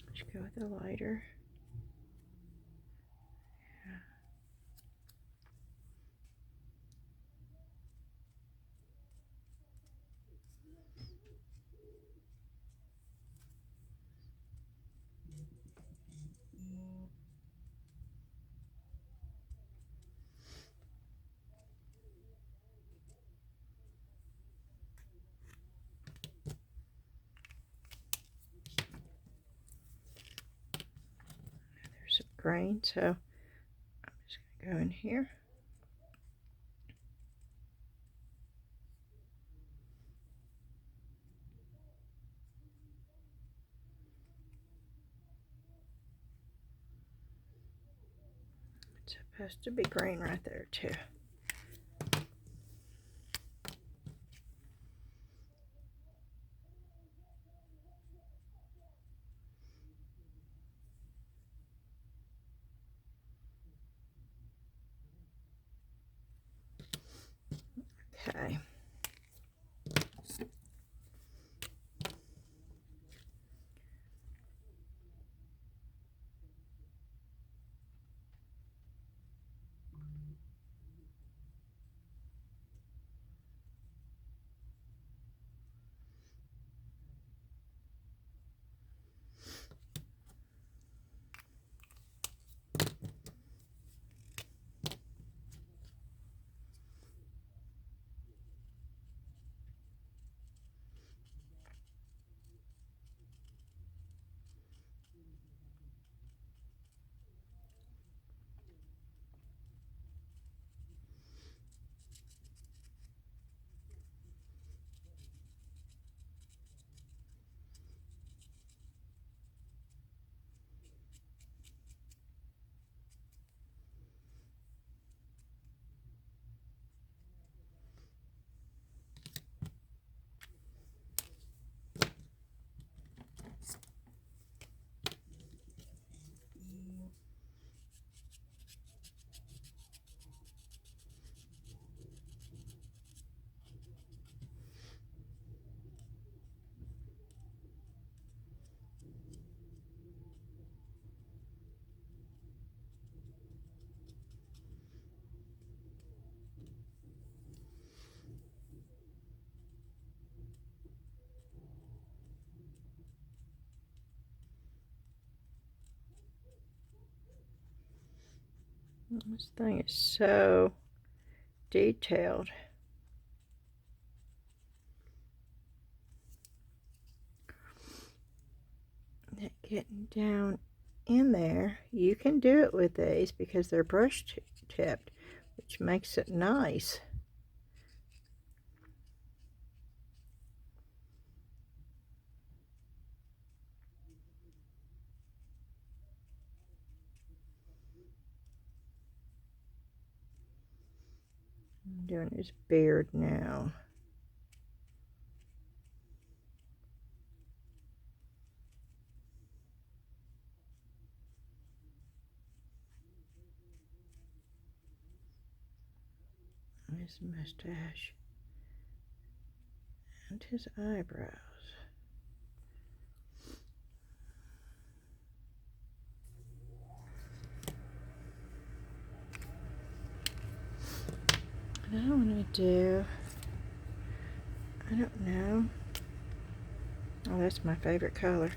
Speaker 1: Let's go with the lighter. There's some grain, so I'm just going to go in here. It's supposed to be green right there too. Okay. This thing is so detailed. Getting down in there, you can do it with these because they're brush tipped, which makes it nice. I'm doing his beard now. His mustache and his eyebrows. And I want to do, I don't know. Oh, that's my favorite color.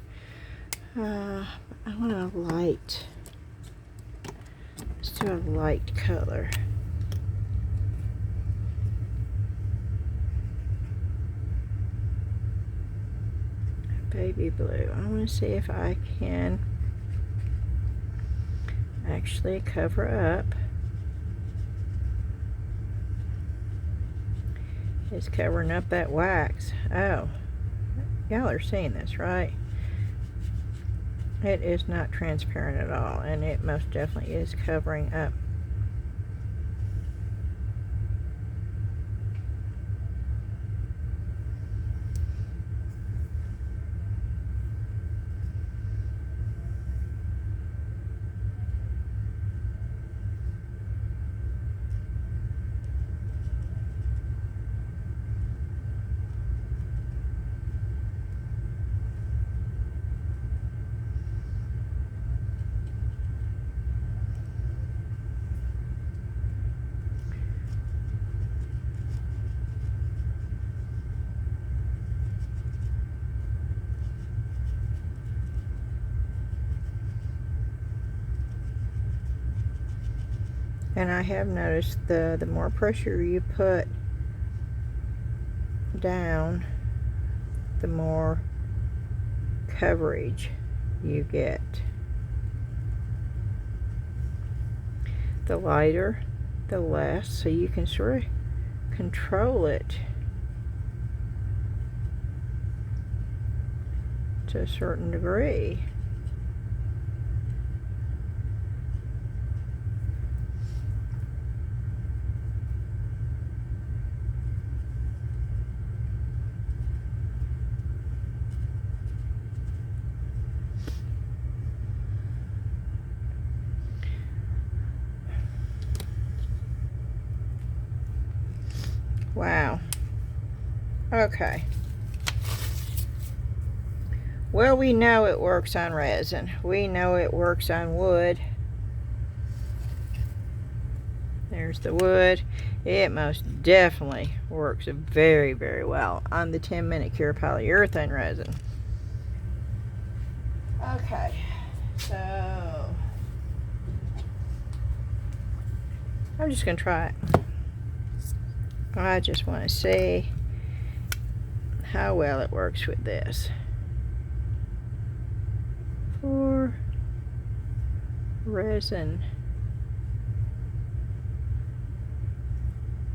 Speaker 1: I want a light. Let's do a light color. Baby blue. I want to see if I can actually cover up. It's covering up that wax. Oh, y'all are seeing this, right? It is not transparent at all, and it most definitely is covering up. And I have noticed the more pressure you put down, the more coverage you get. The lighter, the less, so you can sort of control it to a certain degree. Wow. Okay. Well, we know it works on resin. We know it works on wood. There's the wood. It most definitely works very, very well on the 10-minute cure polyurethane resin. Okay, so I'm just going to try it. I just want to see how well it works with this. For resin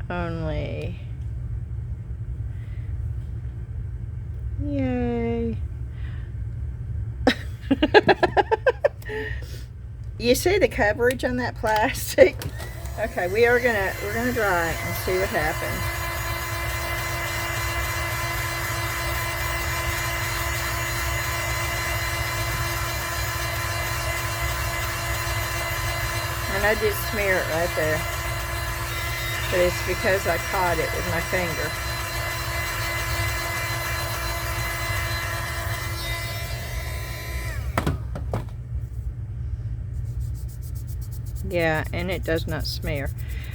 Speaker 1: only. Yay. You see the coverage on that plastic? Okay, we're gonna dry it and see what happens. And I did smear it right there, but it's because I caught it with my finger. Yeah, and it does not smear.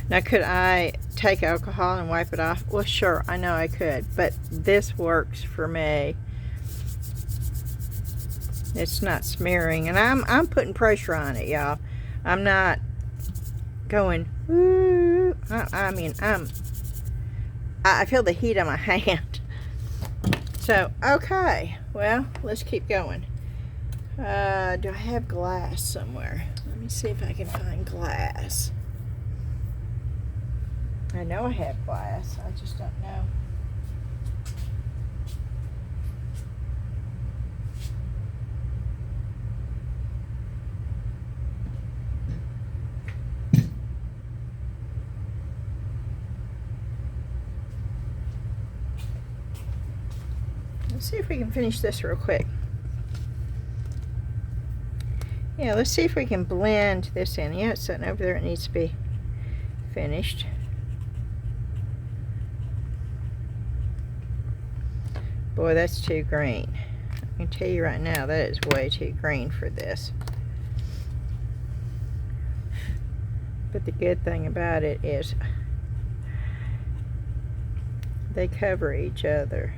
Speaker 1: Now, could I take alcohol and wipe it off? Well, sure, I know I could, but this works for me. It's not smearing, and I'm putting pressure on it, y'all. I'm not going, woo. I mean, I feel the heat on my hand. So, okay, well, let's keep going. Do I have glass somewhere? Let me see if I can find glass. I know I have glass, I just don't know. Let's see if we can finish this real quick. Yeah, let's see if we can blend this in. Yeah, it's sitting over there. It needs to be finished. Boy, that's too green. I can tell you right now, that is way too green for this. But the good thing about it is they cover each other.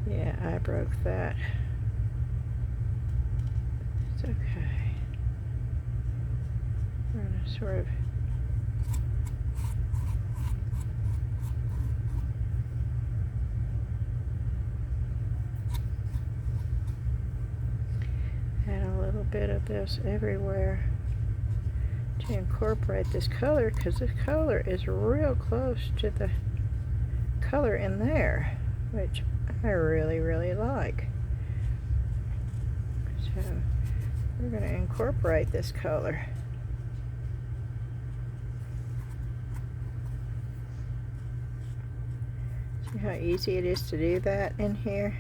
Speaker 1: Yeah, I broke that. It's okay. We're gonna sort of add a little bit of this everywhere to incorporate this color, because this color is real close to the color in there, which I really, really like. So we're going to incorporate this color. See how easy it is to do that in here?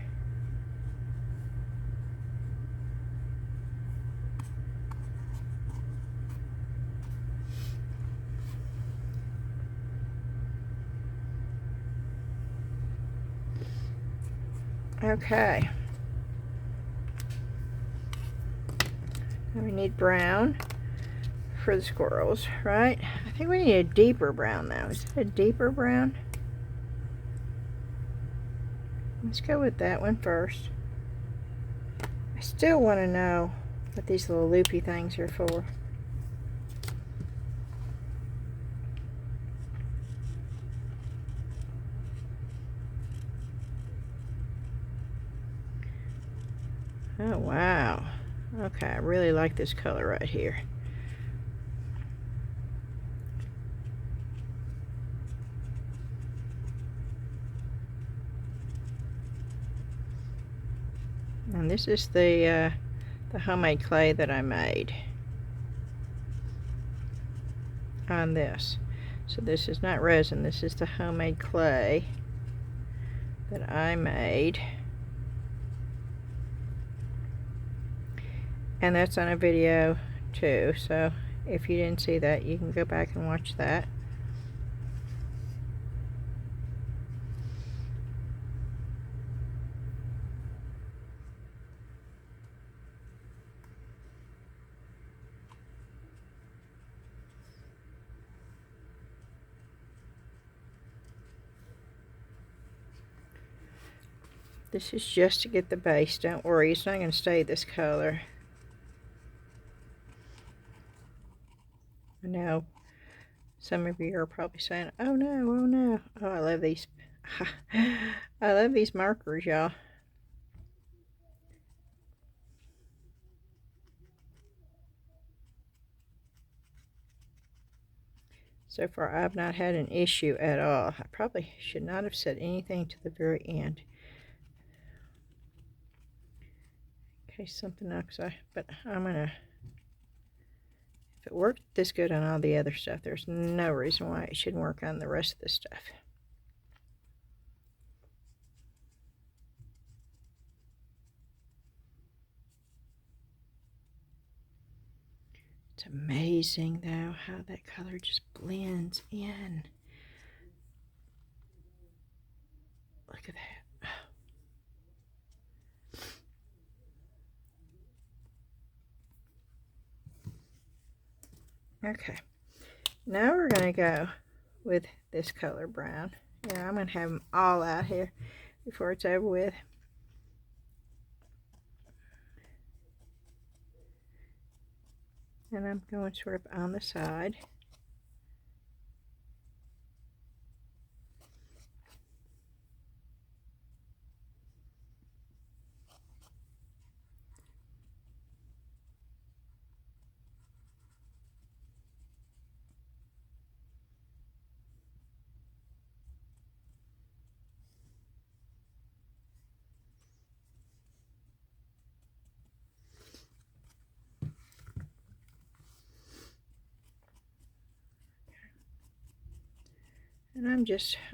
Speaker 1: Okay. Now we need brown for the squirrels, right? I think we need a deeper brown though. Is that a deeper brown? Let's go with that one first. I still want to know what these little loopy things are for. Oh, wow. Okay, I really like this color right here. And this is the homemade clay that I made on this. So this is not resin, this is the homemade clay that I made. And that's on a video too, so if you didn't see that, you can go back and watch that. This is just to get the base, don't worry, it's not going to stay this color. I know some of you are probably saying, oh no, oh no. Oh, I love these. I love these markers, y'all. So far, I've not had an issue at all. I probably should not have said anything to the very end. In case something else, but I'm gonna, if it worked this good on all the other stuff, there's no reason why it shouldn't work on the rest of the stuff. It's amazing though how that color just blends in. Look at that. Okay, Now we're going to go with this color brown. Yeah, I'm going to have them all out here before it's over with. And I'm going sort of on the side. And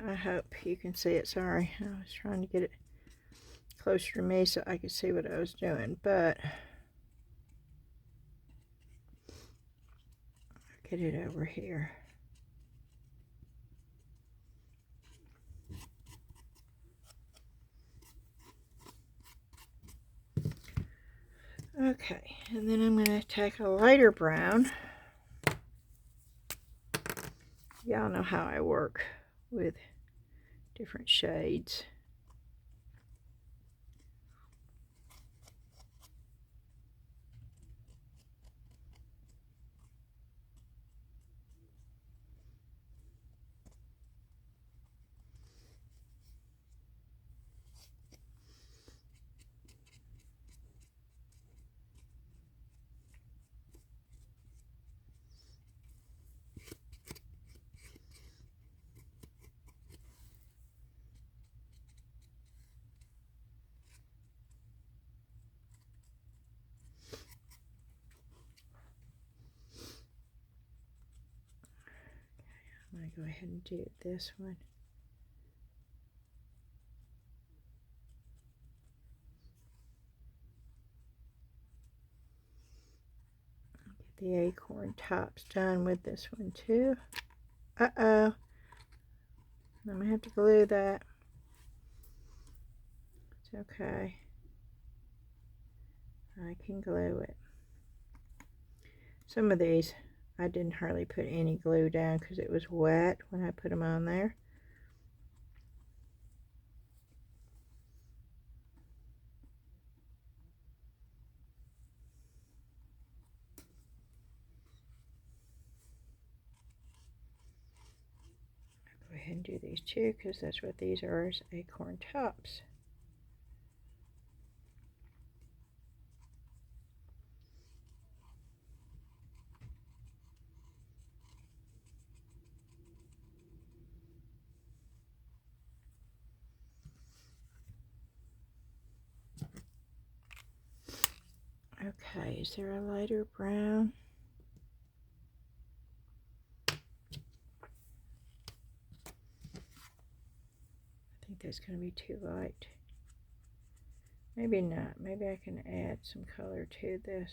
Speaker 1: I hope you can see it. Sorry, I was trying to get it closer to me so I could see what I was doing, but I'll get it over here. Okay, and then I'm going to take a lighter brown. Y'all know how I work with different shades. I'm going to go ahead and do this one. Get the acorn tops done with this one too. Uh-oh. I'm going to have to glue that. It's okay. I can glue it. Some of these I didn't hardly put any glue down because it was wet when I put them on there. I'll go ahead and do these too because that's what these are, is acorn tops. Okay, is there a lighter brown? I think that's going to be too light. Maybe not. Maybe I can add some color to this.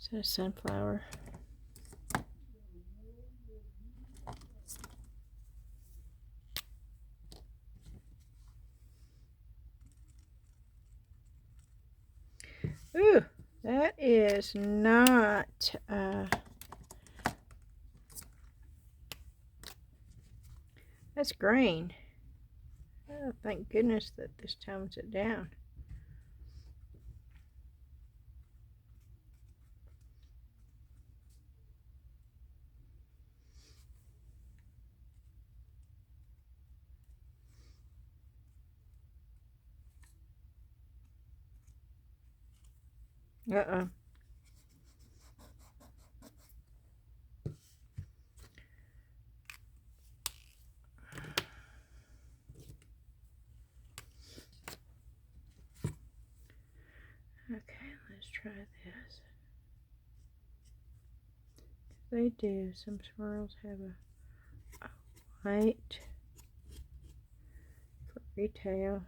Speaker 1: Is that a sunflower? Ooh, that is not, that's green. Oh, thank goodness that this tones it down. Uh-oh. Okay, let's try this. They do. Some swirls have a white for retail.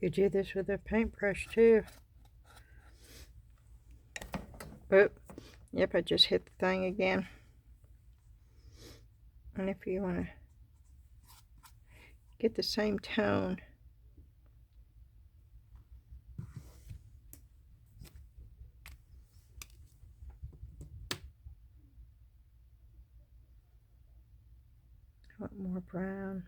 Speaker 1: You do this with a paintbrush too. Oop. Yep, I just hit the thing again. And if you want to get the same tone, I want more brown.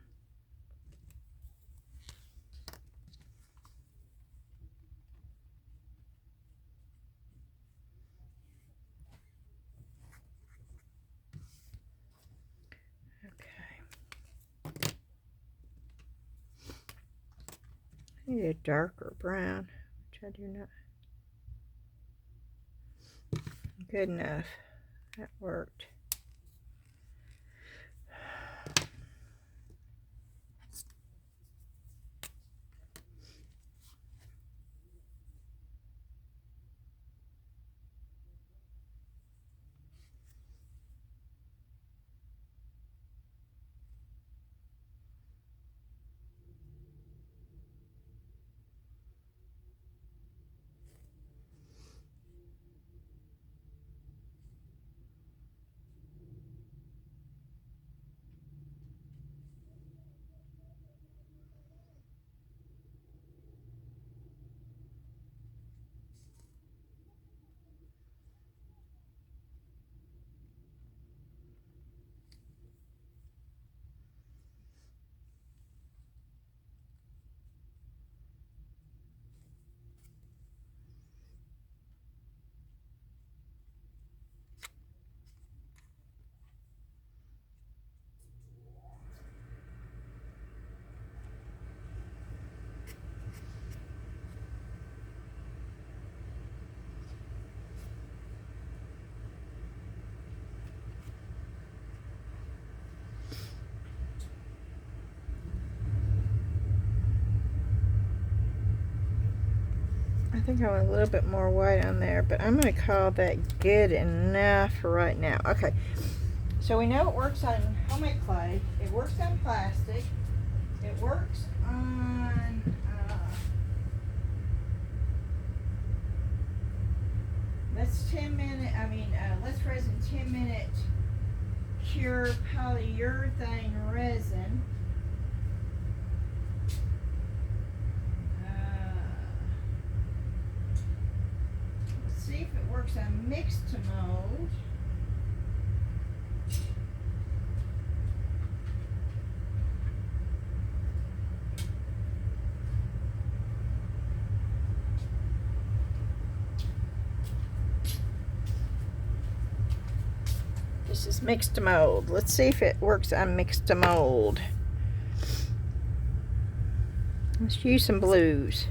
Speaker 1: I need a darker brown, which I do not. Good enough. That worked. I think I want a little bit more white on there, but I'm going to call that good enough for right now. Okay, so we know it works on homemade clay. It works on plastic. It works on let's resin 10-minute cure polyurethane resin. Let's see if it works on mixed mold. This is mixed mold. Let's see if it works on mixed mold. Let's use some blues.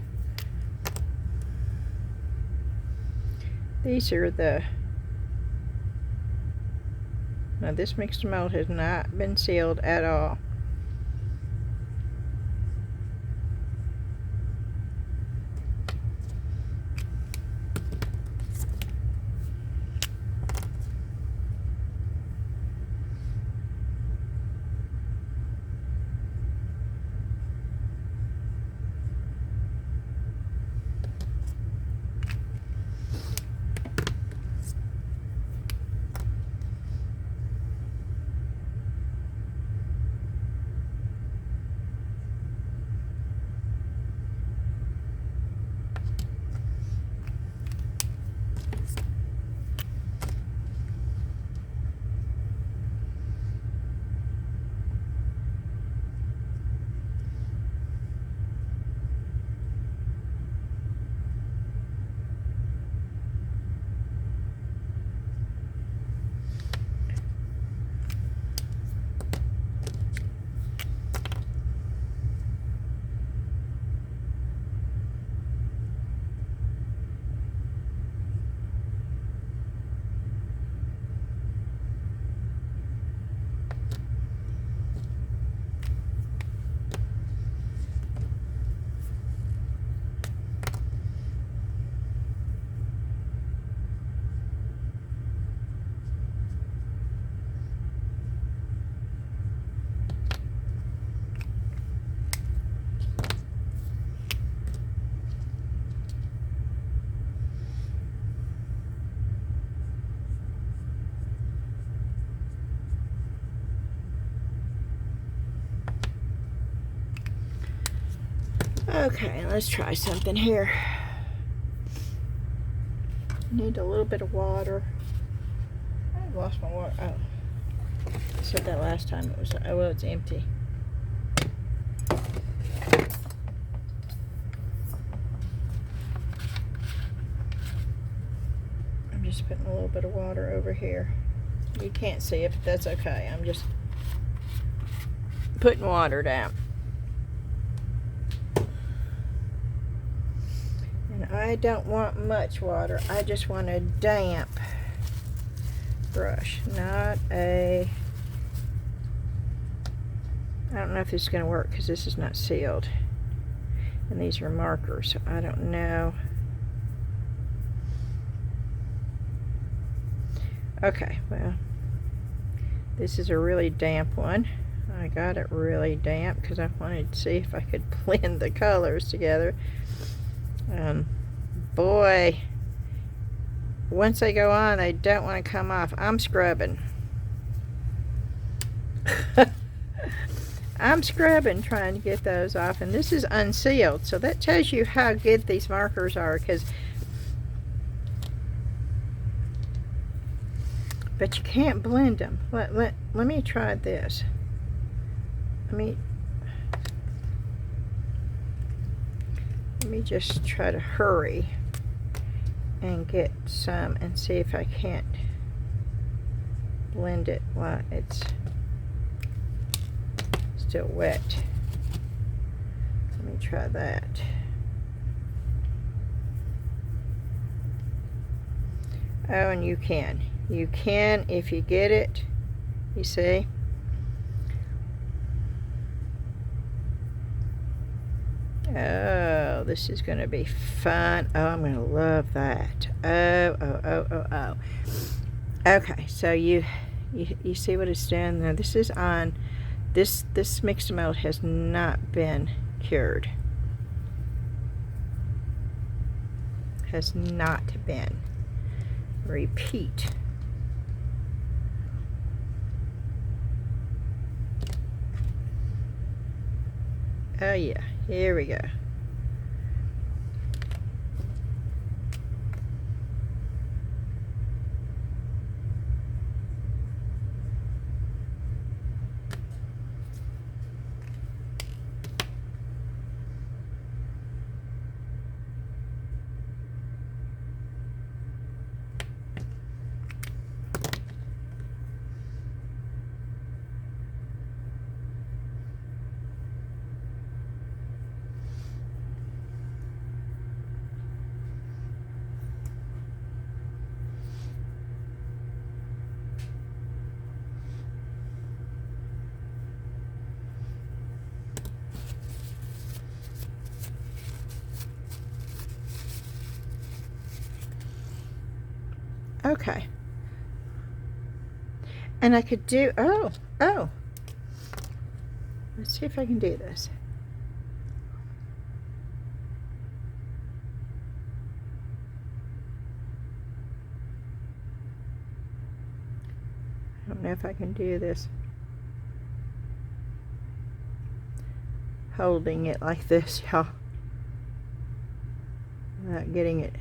Speaker 1: These are the... Now this mixed mold has not been sealed at all. Okay, let's try something here. Need a little bit of water. I lost my water. Oh, I said that last time. It was, oh well, it's empty. I'm just putting a little bit of water over here. You can't see it, but that's okay. I'm just putting water down. And I don't want much water. I just want a damp brush, not a... I don't know if this is going to work because this is not sealed. And these are markers, so I don't know. Okay, well, this is a really damp one. I got it really damp because I wanted to see if I could blend the colors together. Boy, once they go on, they don't want to come off. I'm scrubbing. I'm scrubbing trying to get those off, and this is unsealed, so that tells you how good these markers are. But you can't blend them. Let me try this. Let me just try to hurry and get some and see if I can't blend it while it's still wet. Let me try that. Oh, and you can if you get it, you see. Oh, this is going to be fun. Oh, I'm going to love that. Oh. Okay, so you see what it's doing there. This is on, this mixed melt has not been cured. Has not been. Repeat. Oh yeah, here we go. Okay. And I could do, oh. Let's see if I can do this. I don't know if I can do this. Holding it like this, y'all. Without getting it.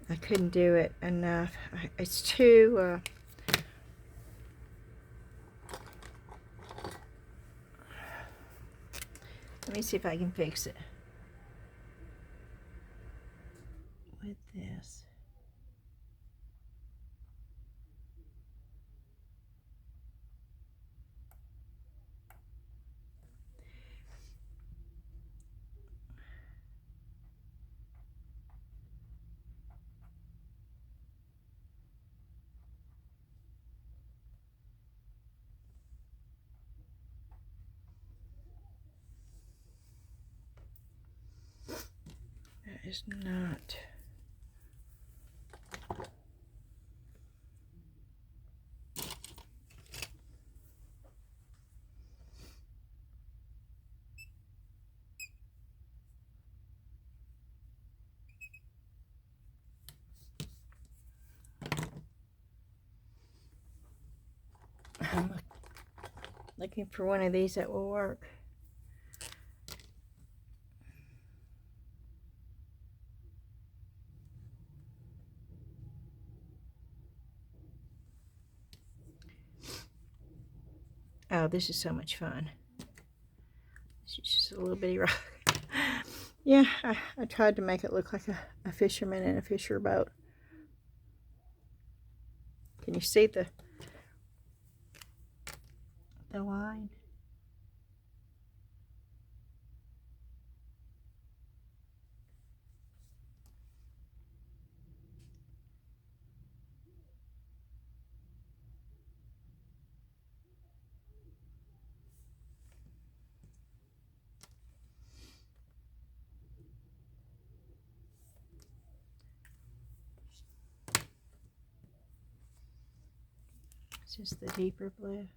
Speaker 1: I couldn't do it enough. It's too, let me see if I can fix it with this. is not. I'm looking for one of these that will work. Oh, this is so much fun. This is just a little bitty rock. Yeah, I tried to make it look like a fisherman in a fisher boat. Can you see the line? It's just the deeper blue.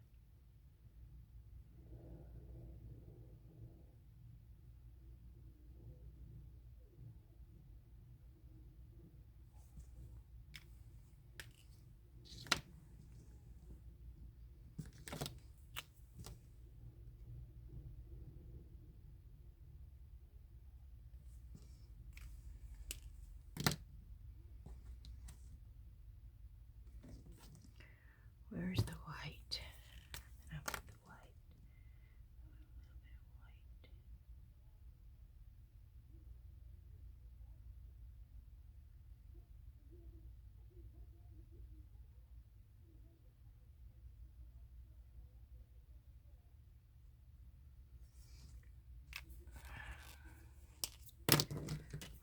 Speaker 1: Where's the white? I want the white.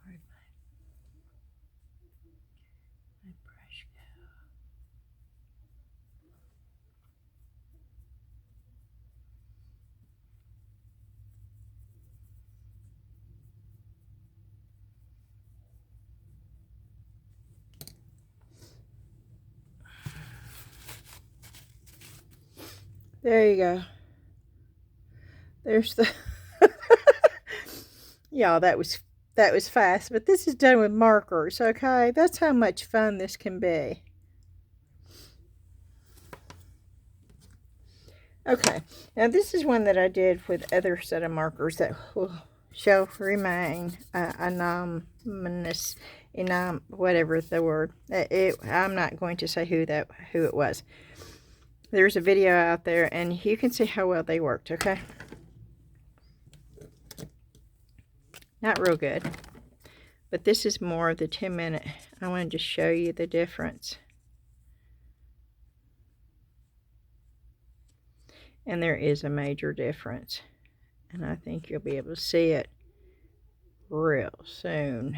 Speaker 1: Where'd my brush go? There you go. There's the yeah, that was fast, but this is done with markers, okay? That's how much fun this can be. Okay, now this is one that I did with other set of markers that will shall remain anonymous, whatever the word. I'm not going to say who it was. There's a video out there, and you can see how well they worked, okay? Not real good. But this is more of the 10-minute. I wanted to show you the difference. And there is a major difference. And I think you'll be able to see it real soon.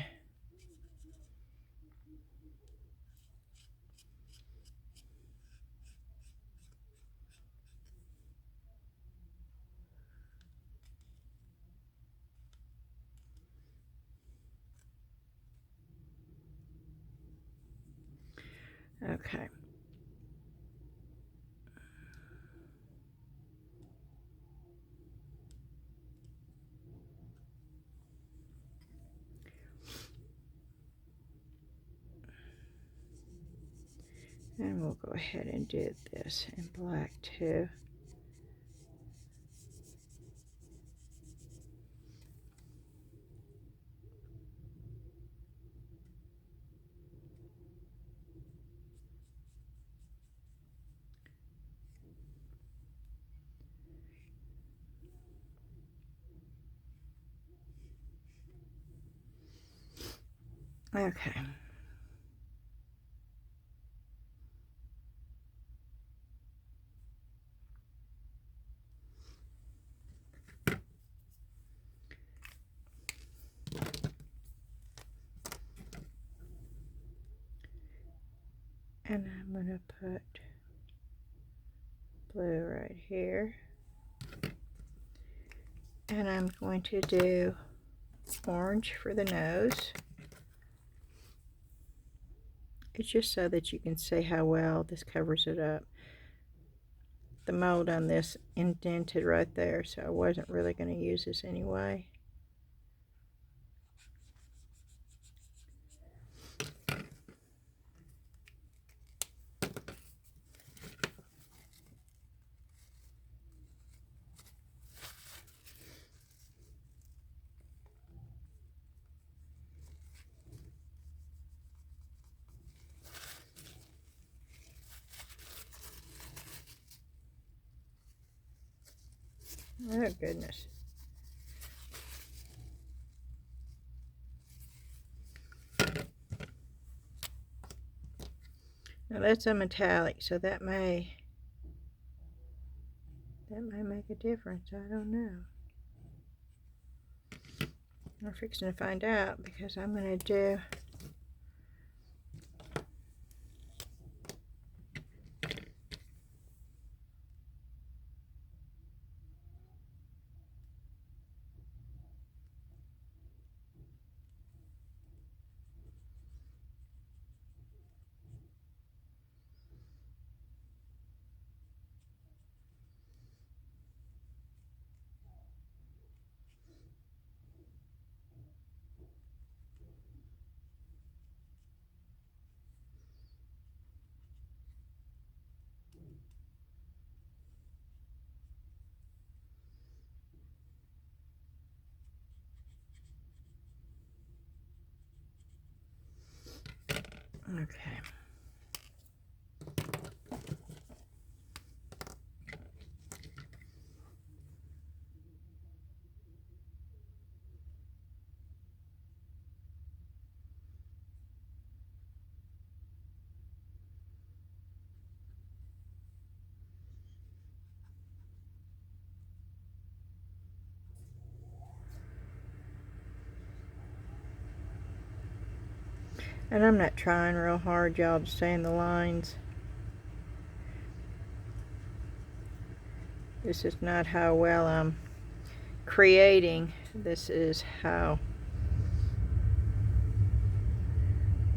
Speaker 1: Okay. And we'll go ahead and do this in black too. Okay. And I'm going to put blue right here. And I'm going to do orange for the nose. It's just so that you can see how well this covers it up. The mold on this indented right there, so I wasn't really going to use this anyway. Oh goodness. Now that's a metallic, so that may make a difference. I don't know. We're fixing to find out, because I'm going to do okay. And I'm not trying real hard, y'all, to stay in the lines. This is not how well I'm creating. This is how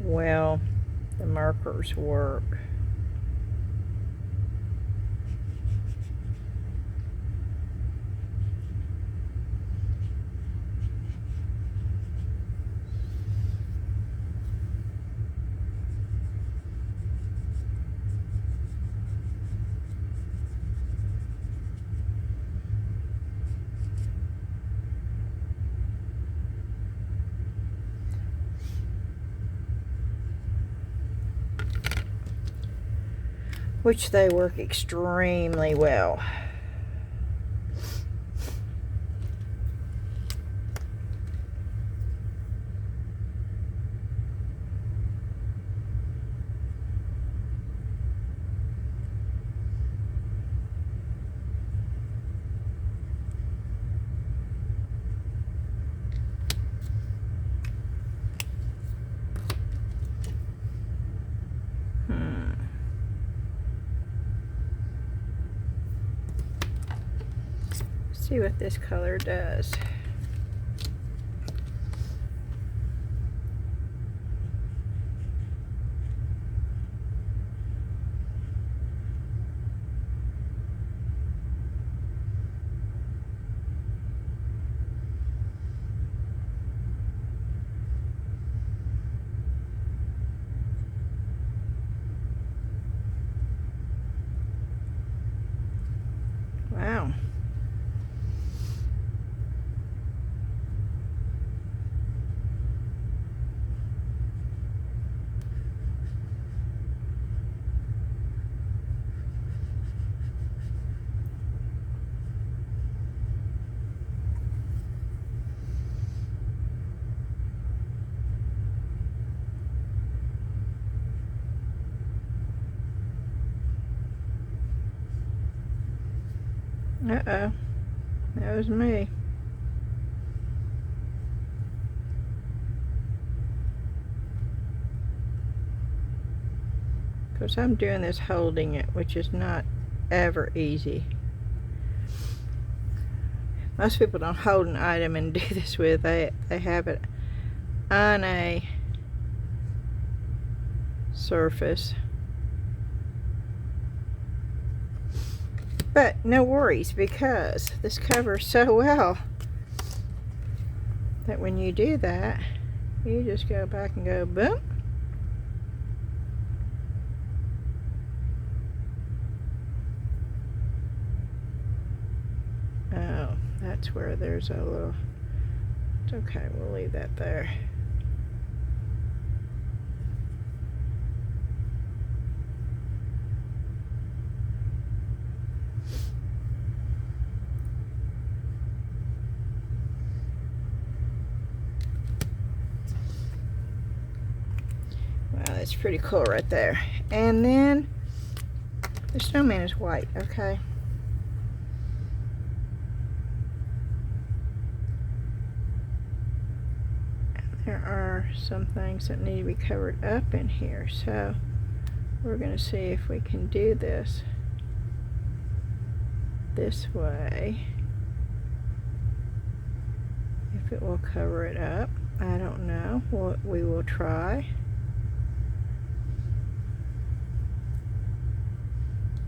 Speaker 1: well the markers work. Which they work extremely well. See what this color does. Wow. Uh-oh. That was me. Because I'm doing this holding it, which is not ever easy. Most people don't hold an item and do this with. They have it on a surface. But no worries, because this covers so well that when you do that, you just go back and go boom. Oh, that's where there's a little, it's okay, we'll leave that there. Wow, that's pretty cool right there. And then the snowman is white, okay? There are some things that need to be covered up in here, so we're going to see if we can do this way. If it will cover it up, I don't know. We will try.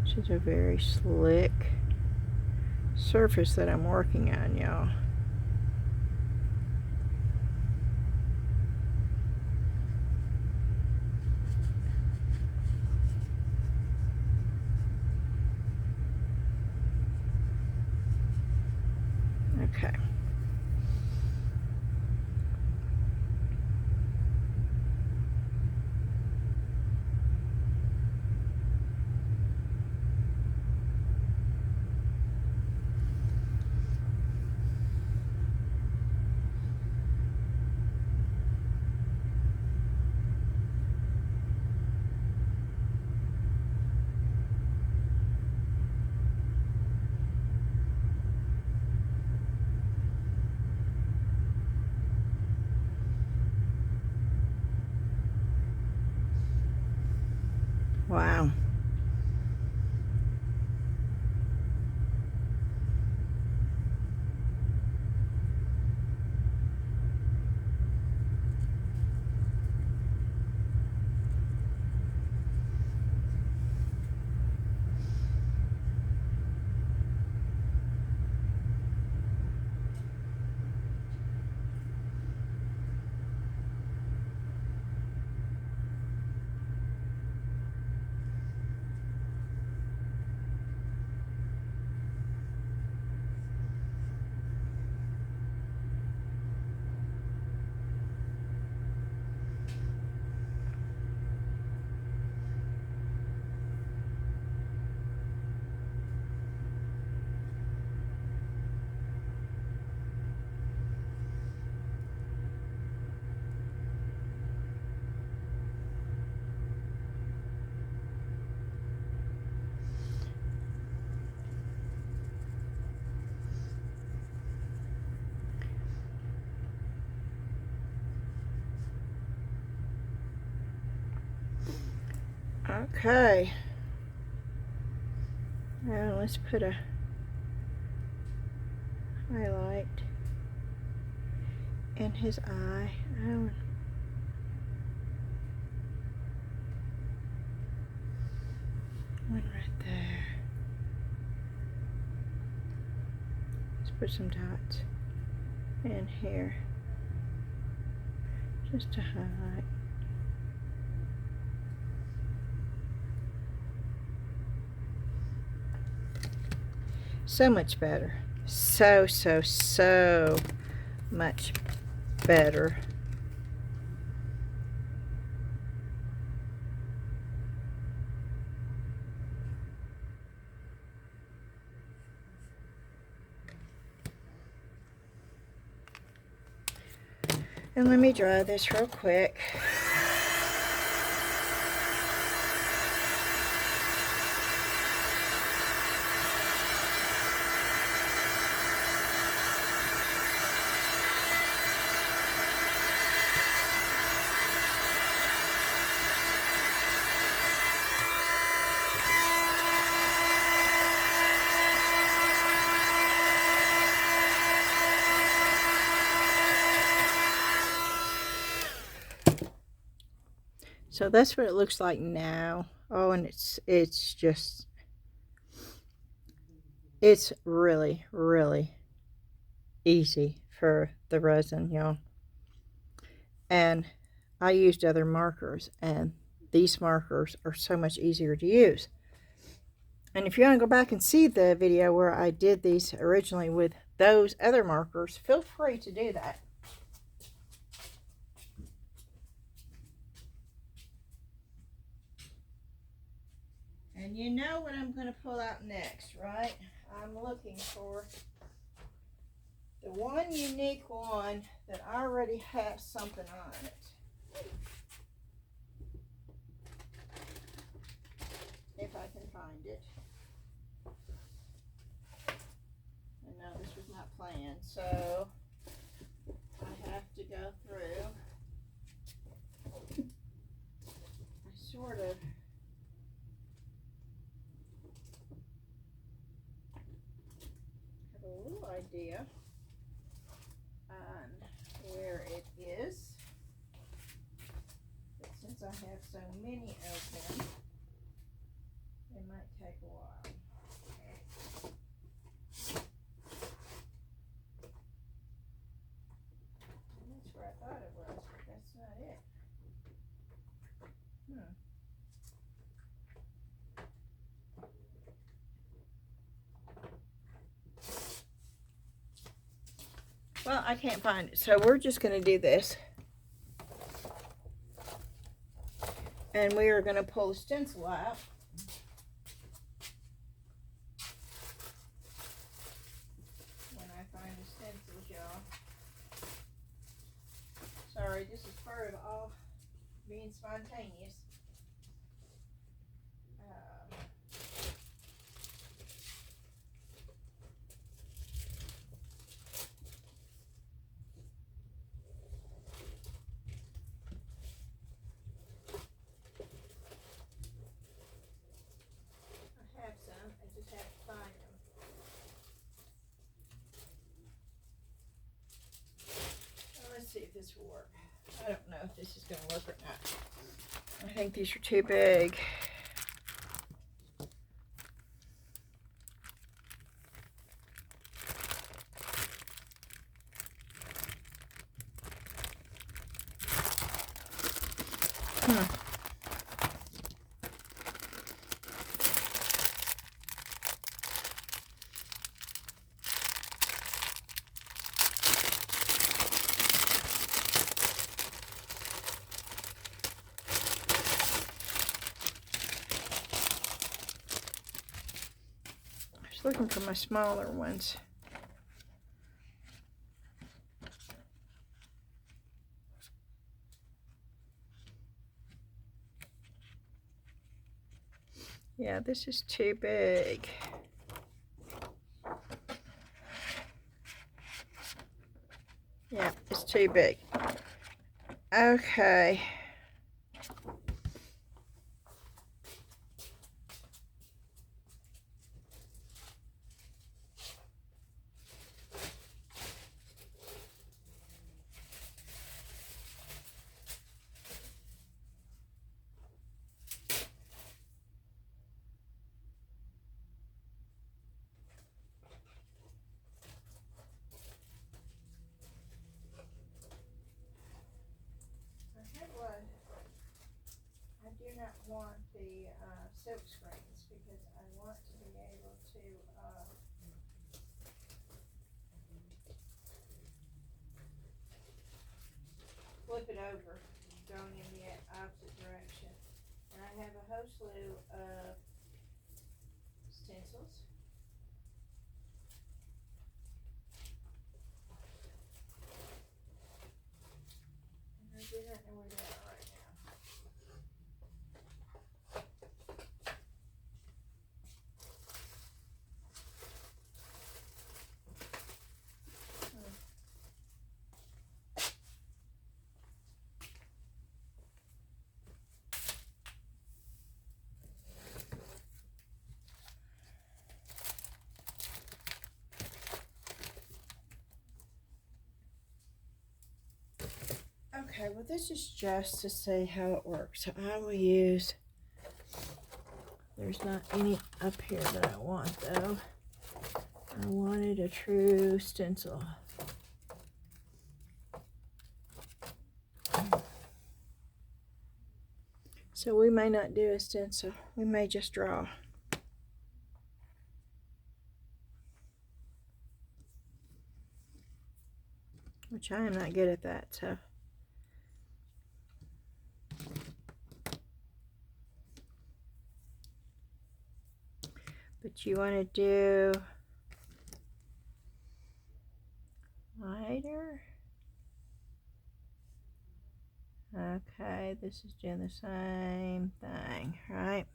Speaker 1: This is a very slick surface that I'm working on, y'all. Okay. Wow. Okay. Now let's put a highlight in his eye. Oh. One right there. Let's put some dots in here just to highlight. So much better. So much better. And let me dry this real quick. So that's what it looks like now. Oh, and it's just, it's really, really easy for the resin, y'all. And I used other markers, and these markers are so much easier to use. And if you want to go back and see the video where I did these originally with those other markers, feel free to do that. And you know what I'm going to pull out next, right? I'm looking for the one unique one that already has something on it. If I can find it. And no, this was not planned, so I have to go through. I sort of have a little idea on where it is. But since I have so many of them, it might take a while. That's where I thought it was, but that's not it. Well, I can't find it, so we're just going to do this. And we are going to pull the stencil out. When I find the stencils, y'all. Sorry, this is part of all being spontaneous. See if this will work. I don't know if this is going to work or not. I think these are too big. Looking for my smaller ones. Yeah, this is too big. Yeah, it's too big. Okay. I do not want the silk screens because I want to be able to flip it over going in the opposite direction. And I have a whole slew of stencils. And I do not know where they are right now. Okay, well this is just to see how it works. So I will use, there's not any up here that I want though. I wanted a true stencil. So we may not do a stencil. We may just draw. Which I am not good at that, so. But you want to do lighter. Okay, this is doing the same thing, right?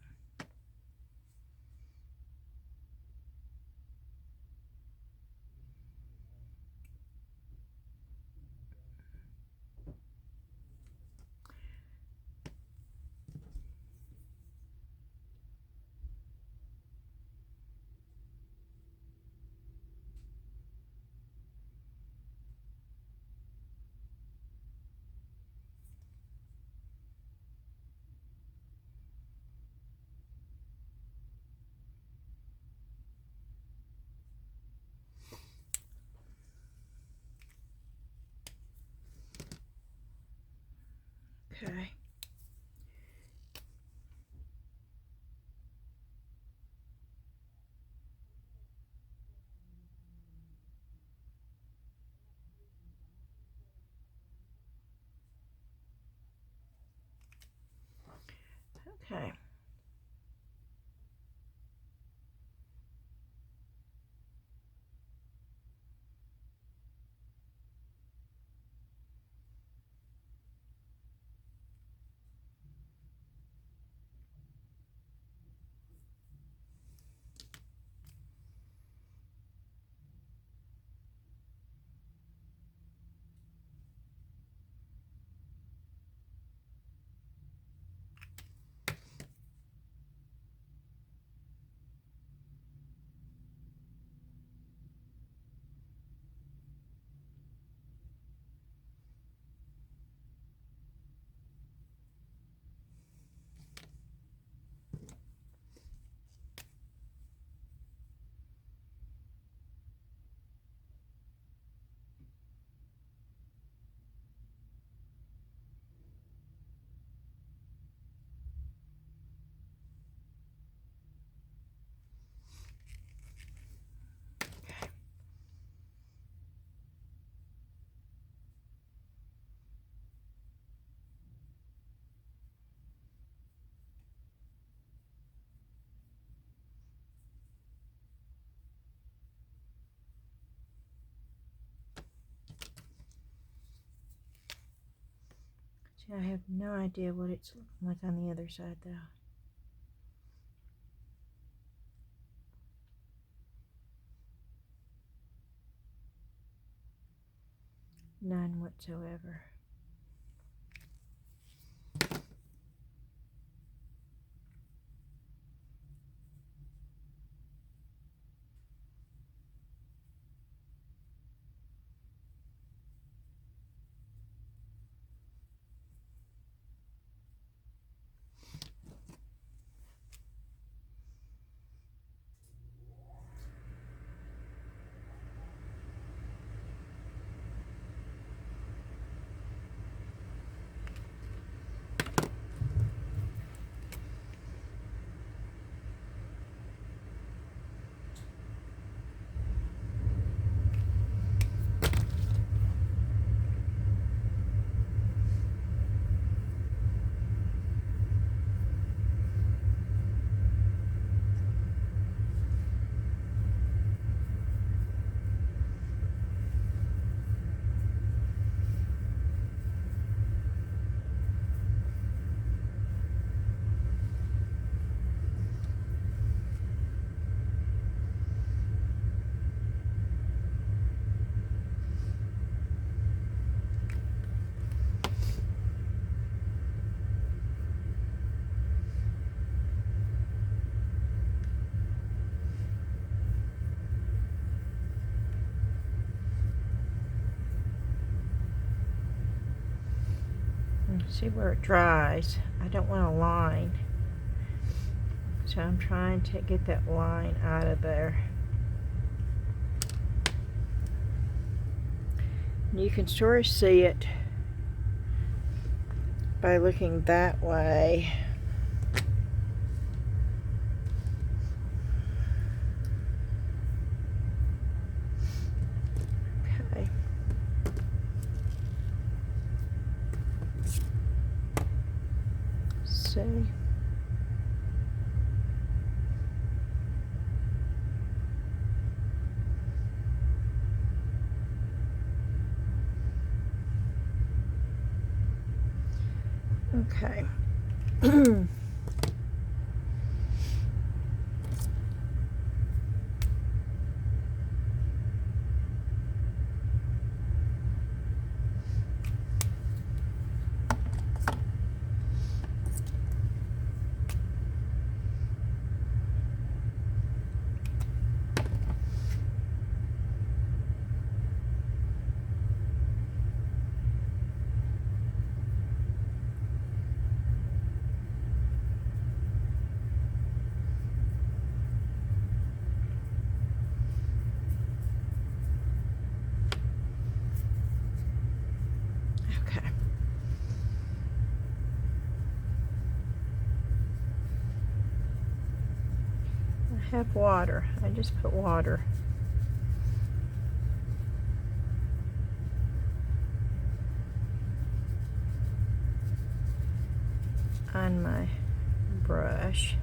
Speaker 1: Okay. Okay. See, I have no idea what it's looking like on the other side though. None whatsoever. See where it dries. I don't want a line. So I'm trying to get that line out of there. You can sort of see it by looking that way. Okay. See. Okay. Okay. I have water. I just put water. On my brush.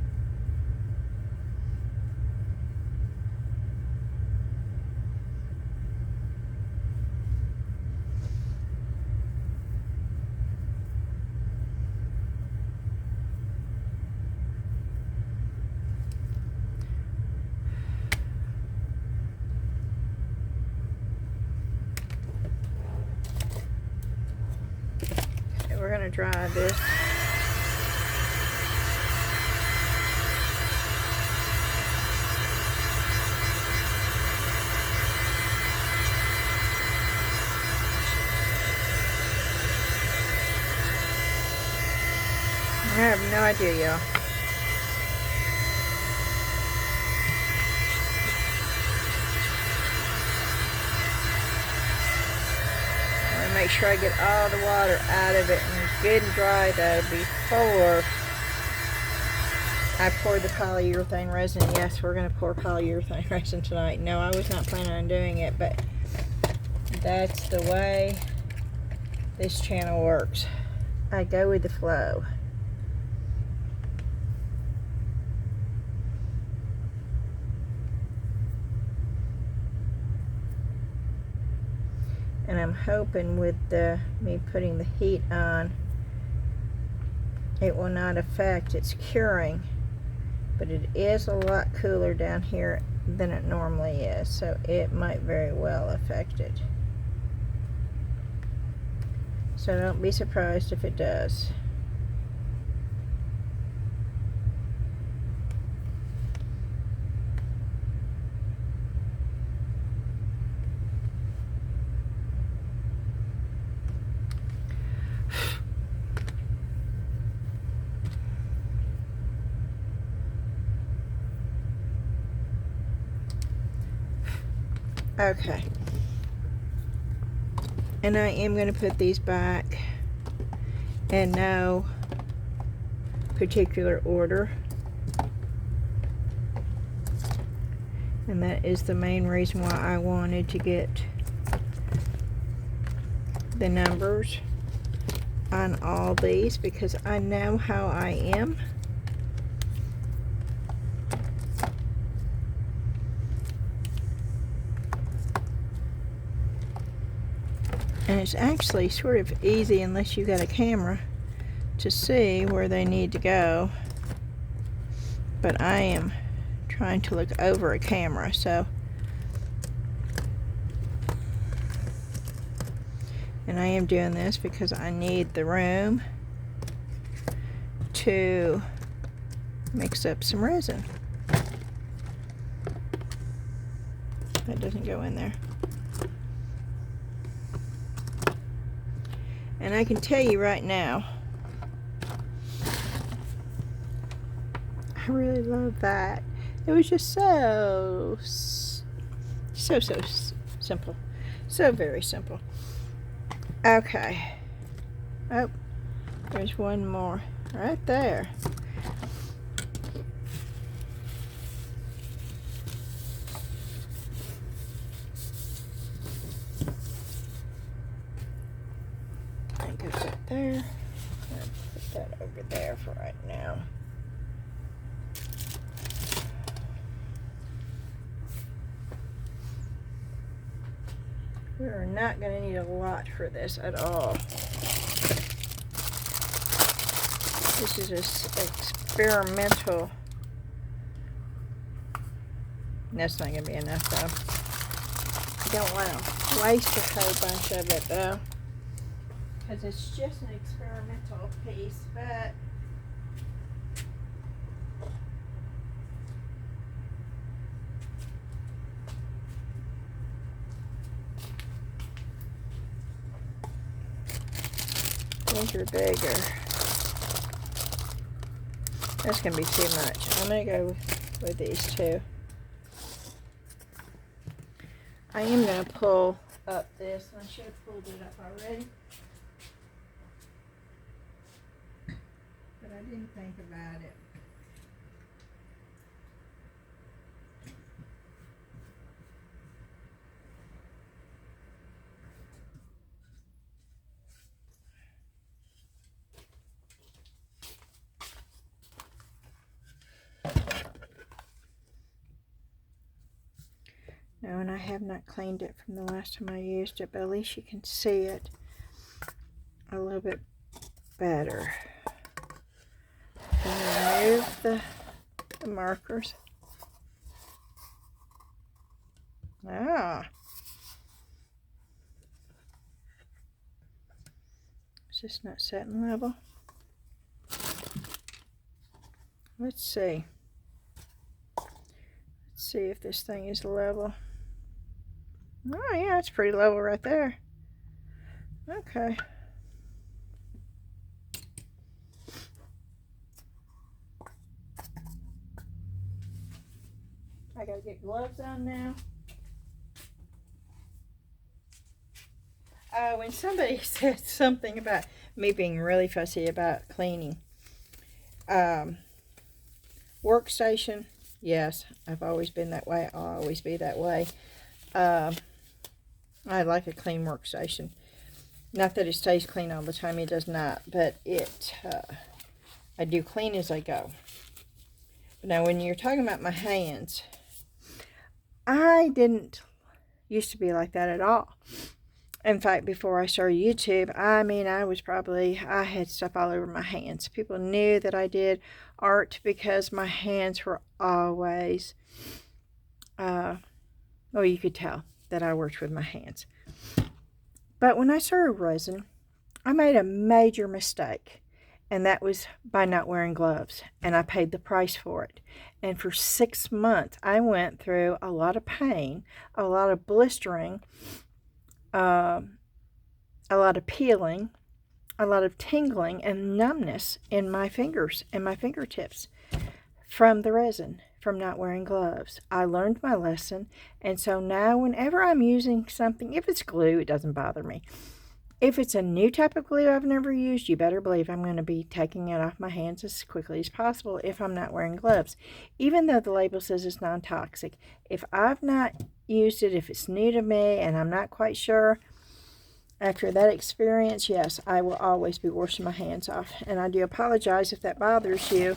Speaker 1: Okay, we're gonna dry this. I have no idea, y'all. I want to make sure I get all the water out of it and good and dry though before I pour the polyurethane resin. Yes, we're going to pour polyurethane resin tonight. No, I was not planning on doing it, but that's the way this channel works. I go with the flow. And I'm hoping with me putting the heat on, it will not affect its curing. But it is a lot cooler down here than it normally is, so it might very well affect it. So don't be surprised if it does. Okay, and I am going to put these back in no particular order, and that is the main reason why I wanted to get the numbers on all these, because I know how I am. And it's actually sort of easy, unless you got a camera, to see where they need to go. But I am trying to look over a camera, so. And I am doing this because I need the room to mix up some resin. That doesn't go in there. And I can tell you right now, I really love that. It was just so simple. So very simple. Okay. Oh, there's one more right there. I think I've got there. I'll put that over there for right now. We are not going to need a lot for this at all. This is just experimental. That's not going to be enough though. I don't want to waste a whole bunch of it though, because it's just an experimental piece, but these are bigger. That's going to be too much. I'm going to go with these two. I am going to pull up this. I should have pulled it up already, but I didn't think about it. No, and I have not cleaned it from the last time I used it, but at least you can see it a little bit better. And remove the markers. Ah. It's just not setting level. Let's see. Let's see if this thing is level. Oh yeah, it's pretty level right there. Okay. I gotta get gloves on now. When somebody said something about me being really fussy about cleaning. Workstation, yes, I've always been that way. I'll always be that way. I like a clean workstation. Not that it stays clean all the time, it does not, but I do clean as I go. Now, when you're talking about my hands, I didn't used to be like that at all. In fact, before I started YouTube, I had stuff all over my hands. People knew that I did art because my hands were always, you could tell that I worked with my hands. But when I started resin, I made a major mistake, and that was by not wearing gloves, and I paid the price for it. And for 6 months, I went through a lot of pain, a lot of blistering, a lot of peeling, a lot of tingling and numbness in my fingers and my fingertips from the resin, from not wearing gloves. I learned my lesson, and so now whenever I'm using something, if it's glue, it doesn't bother me. If it's a new type of glue I've never used, you better believe I'm going to be taking it off my hands as quickly as possible if I'm not wearing gloves. Even though the label says it's non-toxic, if I've not used it, if it's new to me and I'm not quite sure, after that experience, yes, I will always be washing my hands off. And I do apologize if that bothers you.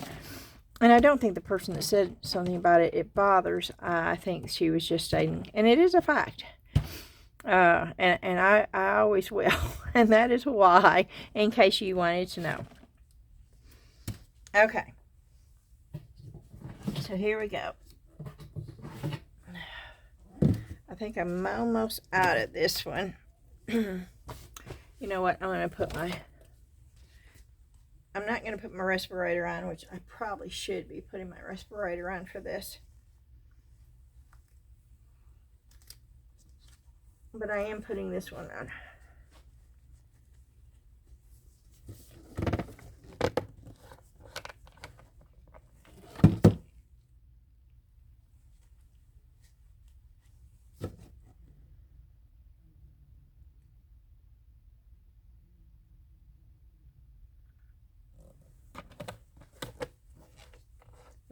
Speaker 1: And I don't think the person that said something about it bothers. I think she was just stating, and it is a fact. And I always will. And that is why, in case you wanted to know. Okay. So here we go. I think I'm almost out of this one. You know what? I'm not going to put my respirator on, which I probably should be putting my respirator on for this. But I am putting this one on.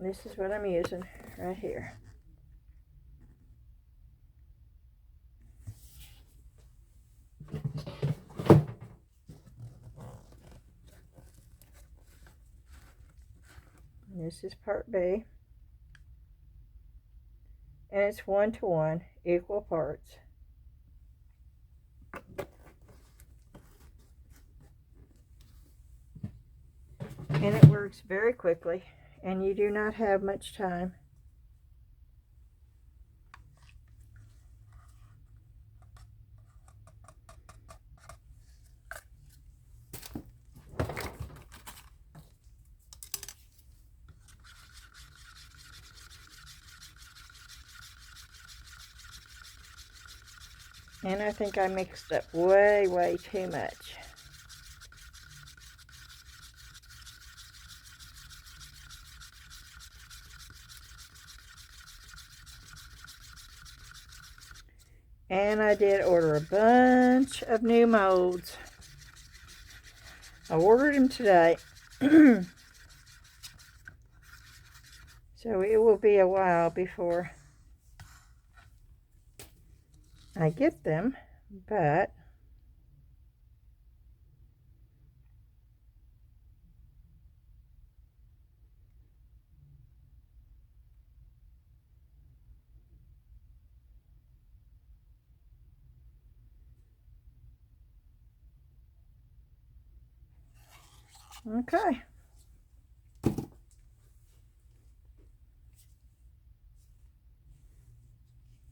Speaker 1: This is what I'm using right here. And this is part B. And it's 1-to-1, equal parts. And it works very quickly, and you do not have much time. And I think I mixed up way too much. And I did order a bunch of new molds. I ordered them today. So it will be a while before I get them, but okay.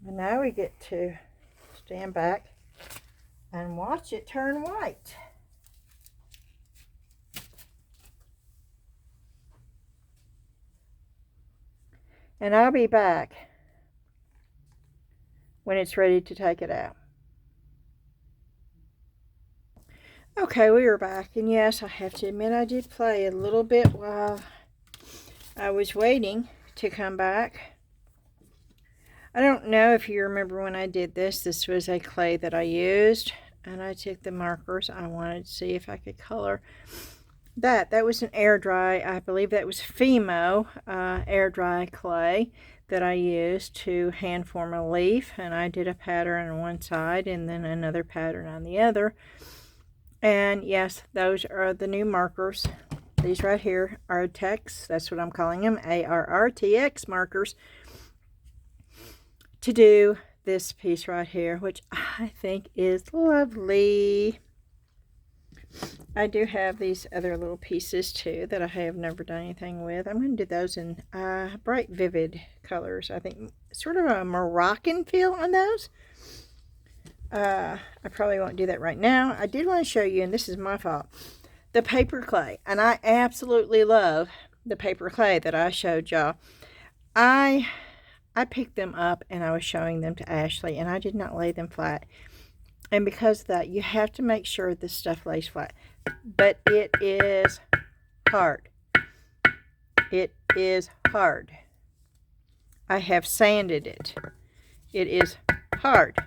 Speaker 1: And now we get to stand back and watch it turn white. And I'll be back when it's ready to take it out. Okay, we are back, and yes, I have to admit I did play a little bit while I was waiting to come back. I don't know if you remember when I did this. This was a clay that I used, and I took the markers. I wanted to see if I could color that. That was an air dry. I believe that was Fimo air dry clay that I used to hand form a leaf, and I did a pattern on one side and then another pattern on the other. And yes, those are the new markers. These right here, Arrtx, that's what I'm calling them, Arrtx markers, to do this piece right here, which I think is lovely. I do have these other little pieces too that I have never done anything with. I'm going to do those in bright, vivid colors. I think sort of a Moroccan feel on those. I probably won't do that right now. I did want to show you, and this is my fault, the paper clay. And I absolutely love the paper clay that I showed y'all. I picked them up and I was showing them to Ashley, and I did not lay them flat. And because of that, you have to make sure this stuff lays flat. But it is hard. It is hard. I have sanded it. It is hard.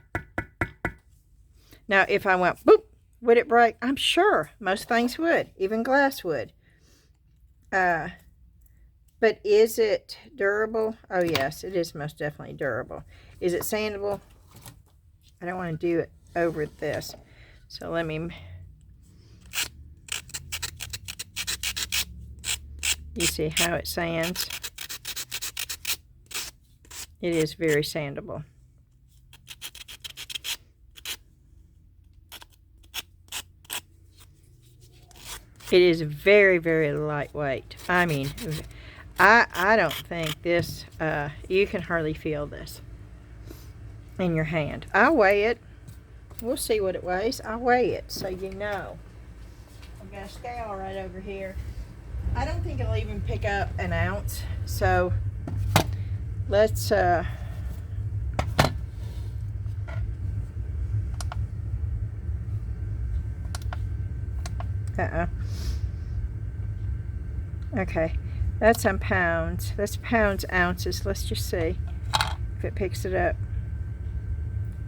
Speaker 1: Now, if I went, boop, would it break? I'm sure most things would, even glass would. But is it durable? Oh, yes, it is most definitely durable. Is it sandable? I don't want to do it over this. So let me... You see how it sands? It is very sandable. It is very, very lightweight. I mean, I don't think this, you can hardly feel this in your hand. I'll weigh it. We'll see what it weighs. I'll weigh it so you know. I've got a scale right over here. I don't think it'll even pick up an ounce. So let's, okay, that's in pounds. That's pounds, ounces. Let's just see if it picks it up.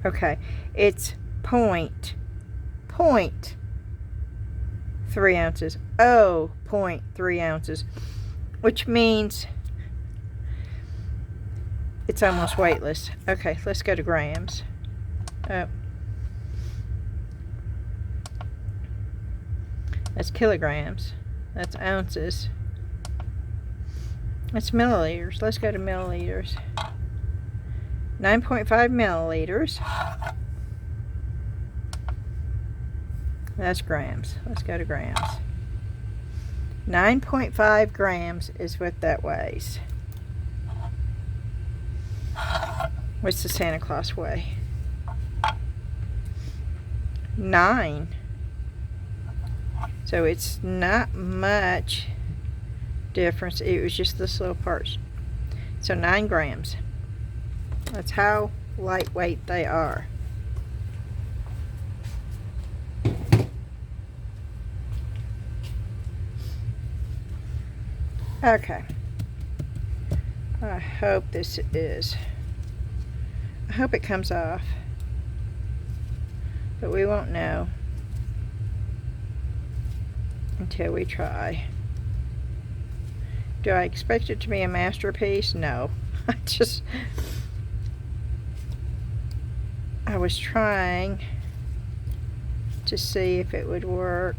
Speaker 1: Okay, it's point 3 ounces. Oh, 0.3 ounces, which means it's almost weightless. Okay, let's go to grams. Oh. That's kilograms. That's ounces. That's milliliters. Let's go to milliliters. 9.5 milliliters. That's grams. Let's go to grams. 9.5 grams is what that weighs. What's the Santa Claus weigh? 9. So it's not much difference. It was just this little part. So 9 grams. That's how lightweight they are. Okay. I hope this is. I hope it comes off. But we won't know until we try. Do I expect it to be a masterpiece? No. I was trying to see if it would work.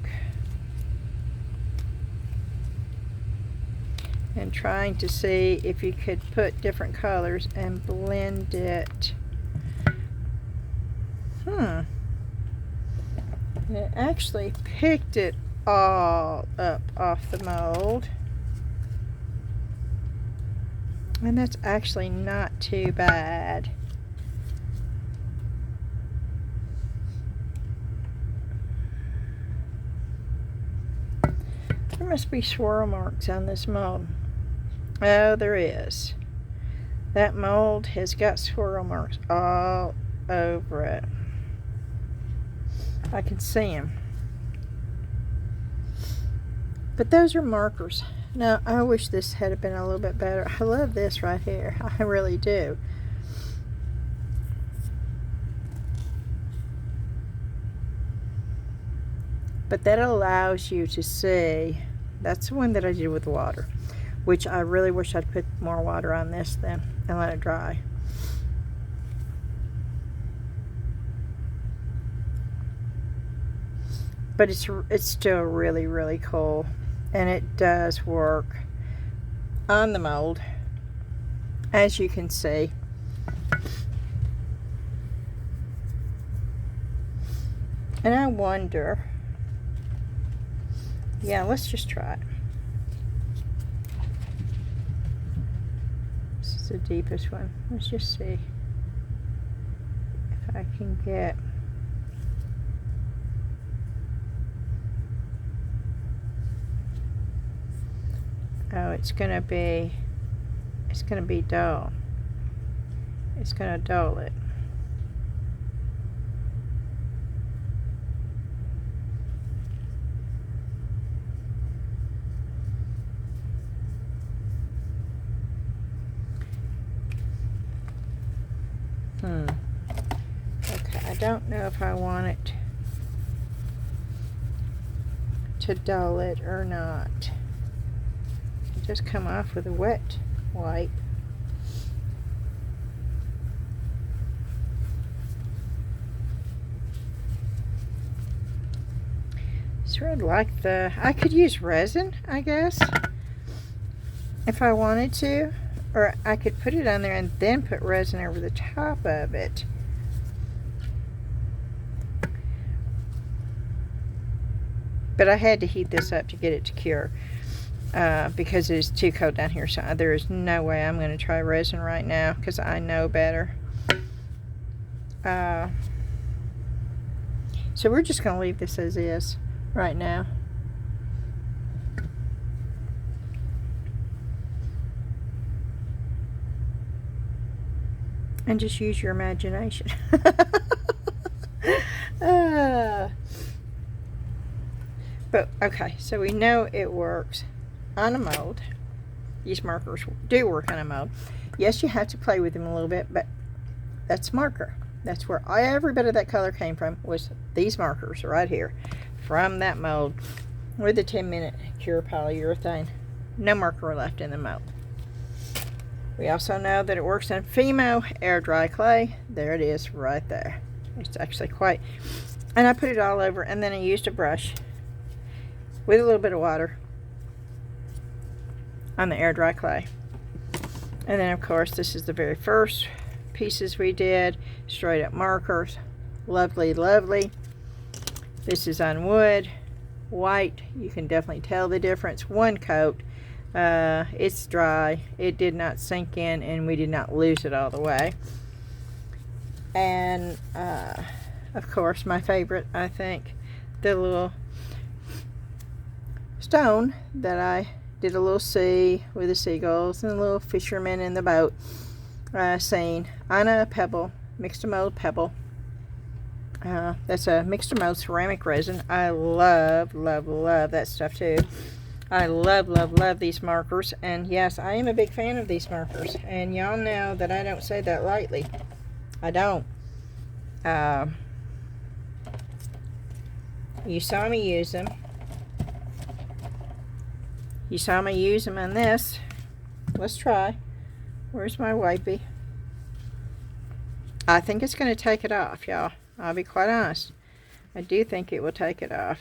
Speaker 1: And trying to see if you could put different colors and blend it. It actually picked it all up off the mold. And that's actually not too bad. There must be swirl marks on this mold. Oh, there is. That mold has got swirl marks all over it. I can see them. But those are markers. Now, I wish this had been a little bit better. I love this right here. I really do. But that allows you to see. That's the one that I did with water, which I really wish I'd put more water on this then and let it dry. But it's still really, really cool. And it does work on the mold, as you can see. And I wonder, yeah, let's just try it. This is the deepest one. Let's just see if I can get. Oh, it's gonna be dull. It's gonna dull it. Okay, I don't know if I want it to dull it or not. Just come off with a wet wipe. Sort of like I could use resin, I guess, if I wanted to, or I could put it on there and then put resin over the top of it. But I had to heat this up to get it to cure. Because it is too cold down here, so there is no way I'm going to try resin right now because I know better. So we're just going to leave this as is right now. And just use your imagination. But okay, so we know it works on a mold. These markers do work on a mold. Yes, you have to play with them a little bit, but that's marker. That's where every bit of that color came from, was these markers right here from that mold with the 10-minute cure polyurethane. No marker left in the mold. We also know that it works in Fimo air dry clay. There it is right there. It's actually quite, and I put it all over, and then I used a brush with a little bit of water on the air dry clay. And then of course this is the very first pieces we did, straight up markers. Lovely, lovely. This is on wood, white. You can definitely tell the difference. One coat. It's dry. It did not sink in, and we did not lose it all the way. And of course my favorite, I think, the little stone that I did a little sea with the seagulls and a little fisherman in the boat scene on a pebble, mixed mold pebble. That's a mixed mold ceramic resin. I love, love, love that stuff too. I love, love, love these markers. And yes, I am a big fan of these markers. And y'all know that I don't say that lightly. I don't. You saw me use them. You saw me use them on this. Let's try. Where's my wipey? I think it's going to take it off, y'all. I'll be quite honest. I do think it will take it off.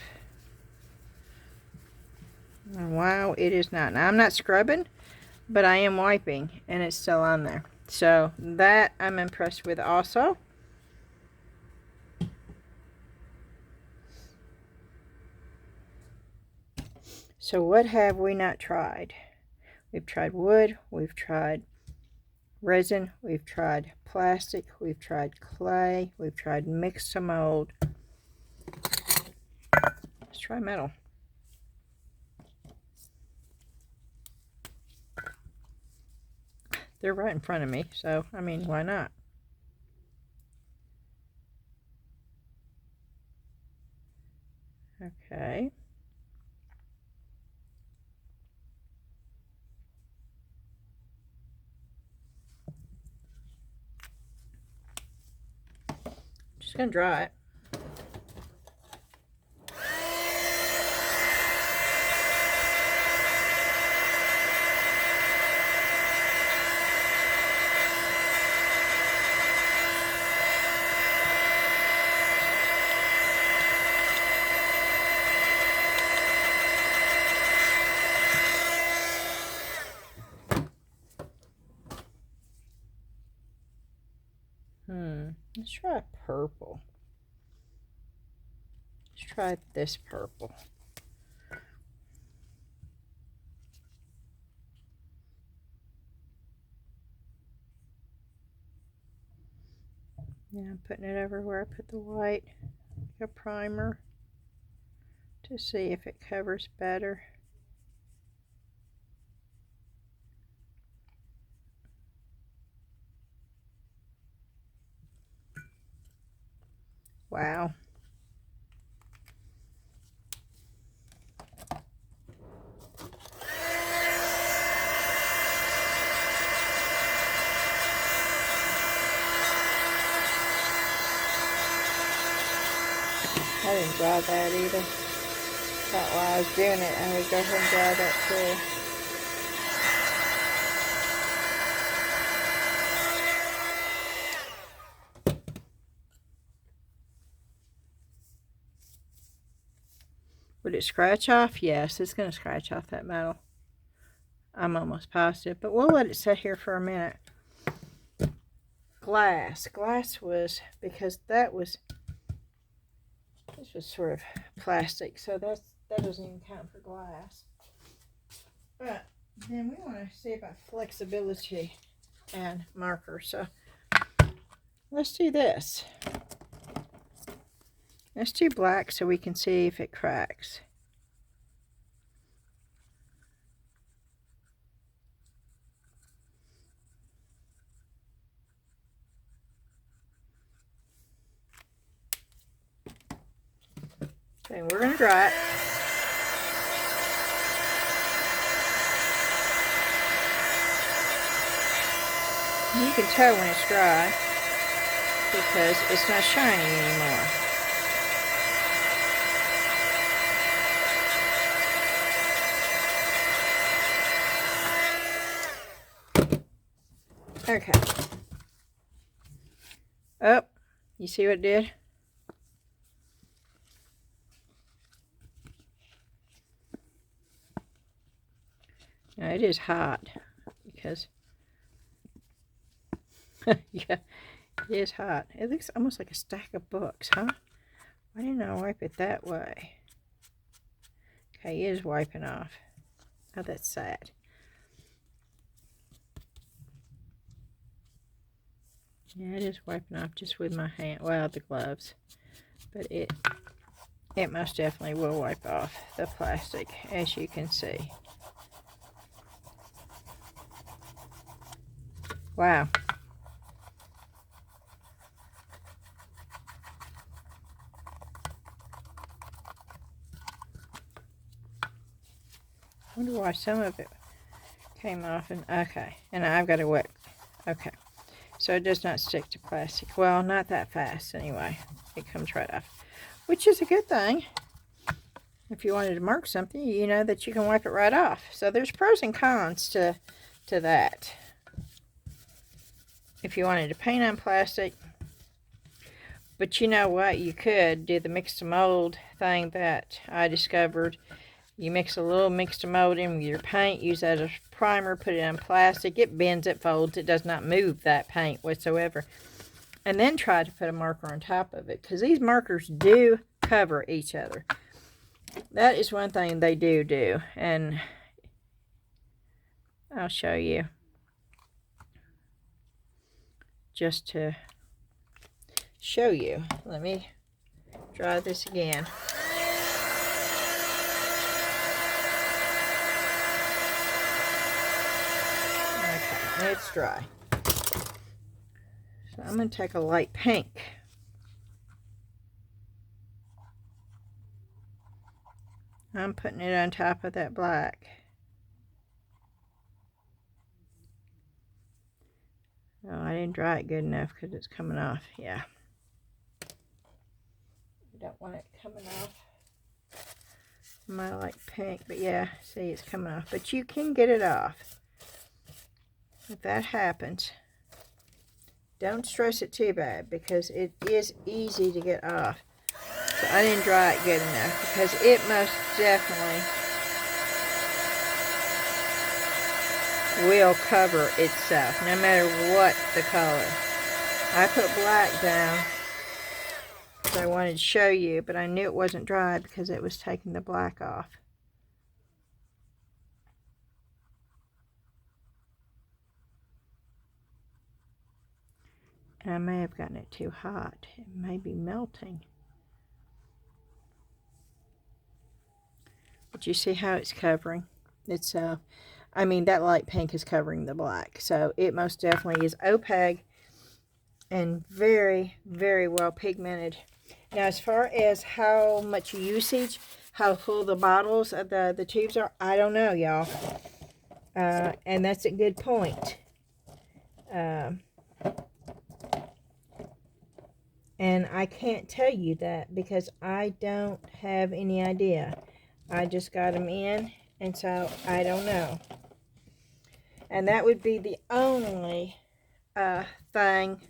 Speaker 1: Wow, it is not. Now, I'm not scrubbing, but I am wiping, and it's still on there. So, that I'm impressed with also. So what have we not tried? We've tried wood, we've tried resin, we've tried plastic, we've tried clay, we've tried mixed mold. Let's try metal. They're right in front of me, so I mean, why not? Okay. Just gonna dry it. Let's try purple. Let's try this purple. Yeah, I'm putting it over where I put the white, like a primer, to see if it covers better. Wow. I didn't dry that either. Thought while I was doing it, I would go ahead and dry that too. Would it scratch off? Yes, it's going to scratch off that metal. I'm almost positive, but we'll let it sit here for a minute. Glass. Glass was, because that was, this was sort of plastic, so that doesn't even count for glass. But then we want to see about flexibility and markers. So let's do this. Let's do black so we can see if it cracks. Okay, we're going to dry it. You can tell when it's dry because it's not shiny anymore. Okay. Oh, you see what it did? Now it is hot because yeah, it is hot. It looks almost like a stack of books, huh? Why didn't I wipe it that way? Okay, it is wiping off. Oh, that's sad. Yeah, it is wiping off just with my hand. Well, the gloves. But it most definitely will wipe off the plastic, as you can see. Wow. I wonder why some of it came off. And okay, and I've got to wet. Okay, so it does not stick to plastic. Well, not that fast anyway. It comes right off, which is a good thing. If you wanted to mark something, you know that you can wipe it right off. So there's pros and cons to that. If you wanted to paint on plastic, but you know what, you could do the mix to mold thing that I discovered. You mix a little mix to mold in with your paint, use that as a primer, put it on plastic. It bends, it folds, it does not move that paint whatsoever. And then try to put a marker on top of it, because these markers do cover each other. That is one thing they do, and I'll show you just to show you. Let me try this again. Okay, it's dry. So I'm going to take a light pink. I'm putting it on top of that black. Oh, I didn't dry it good enough because it's coming off. Yeah. You don't want it coming off. My light pink, but yeah, see, it's coming off. But you can get it off. If that happens, don't stress it too bad, because it is easy to get off. So I didn't dry it good enough, because it most definitely will cover itself, no matter what the color. I put black down, so I wanted to show you, but I knew it wasn't dry because it was taking the black off. And I may have gotten it too hot. It may be melting. But you see how it's covering? It's, I mean, that light pink is covering the black. So it most definitely is opaque and very, very well pigmented. Now, as far as how much usage, how full the bottles of the tubes are, I don't know, y'all. And that's a good point. And I can't tell you that because I don't have any idea. I just got them in, and so I don't know. And that would be the only thing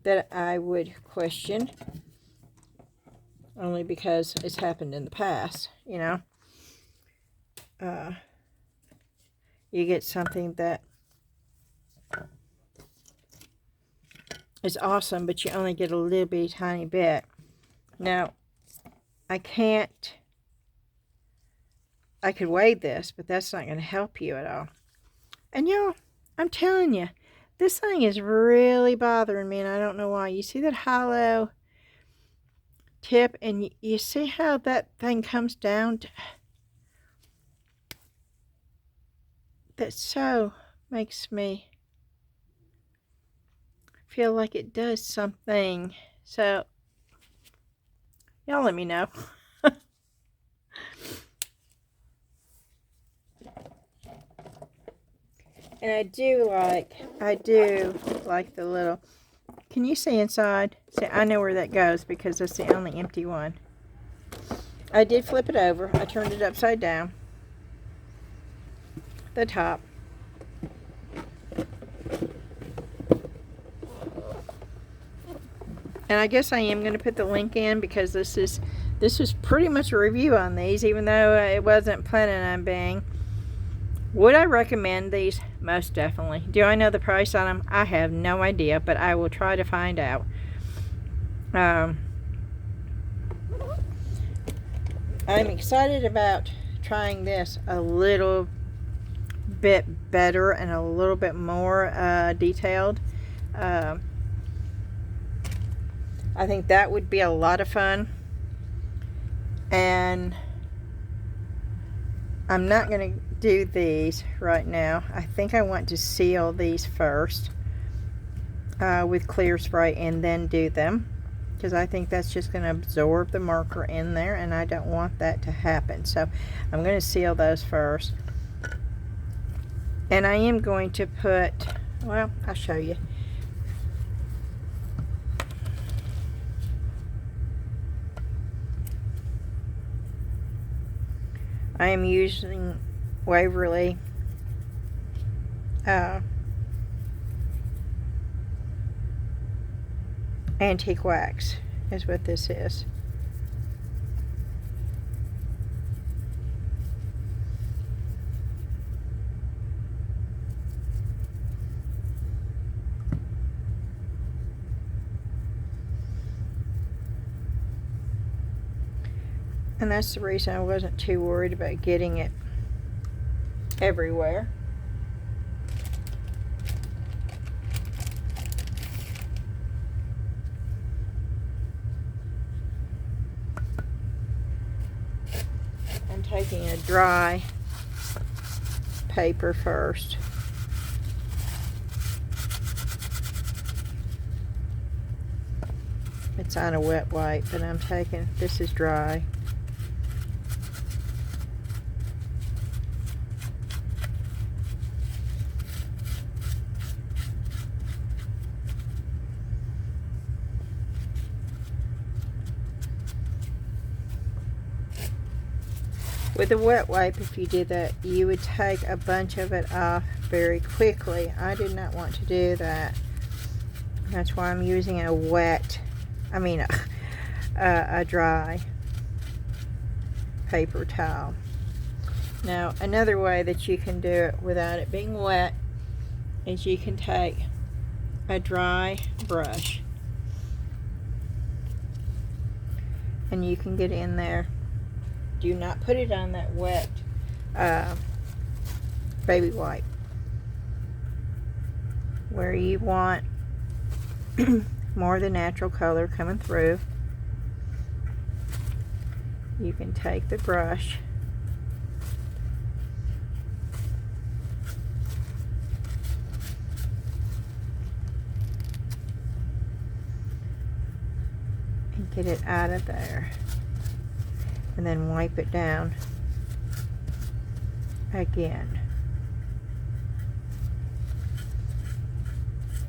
Speaker 1: that I would question. Only because it's happened in the past, you know. You get something that is awesome, but you only get a little bitty tiny bit. Now, I could weigh this, but that's not going to help you at all. And y'all, I'm telling you, this thing is really bothering me, and I don't know why. You see that hollow tip, and you see how that thing comes down? That so makes me feel like it does something. So y'all let me know. And I do like the little, can you see inside? See, I know where that goes because that's the only empty one. I did flip it over. I turned it upside down. The top. And I guess I am going to put the link in, because this is pretty much a review on these, even though it wasn't planning on being. Would I recommend these? Most definitely. Do I know the price on them? I have no idea, but I will try to find out. I'm excited about trying this a little bit better and a little bit more detailed. I think that would be a lot of fun. And I'm not going to do these right now. I think I want to seal these first with clear spray and then do them, because I think that's just going to absorb the marker in there, and I don't want that to happen. So I'm going to seal those first. And I am going to put, well, I'll show you. I am using Waverly antique wax is what this is. And that's the reason I wasn't too worried about getting it everywhere. I'm taking a dry paper first. It's on a wet wipe, but I'm taking, this is dry. With a wet wipe, if you did that, you would take a bunch of it off very quickly. I did not want to do that. That's why I'm using a dry paper towel. Now, another way that you can do it without it being wet is you can take a dry brush and you can get in there. Do not put it on that wet baby wipe. Where you want more of the natural color coming through, you can take the brush and get it out of there. And then wipe it down again,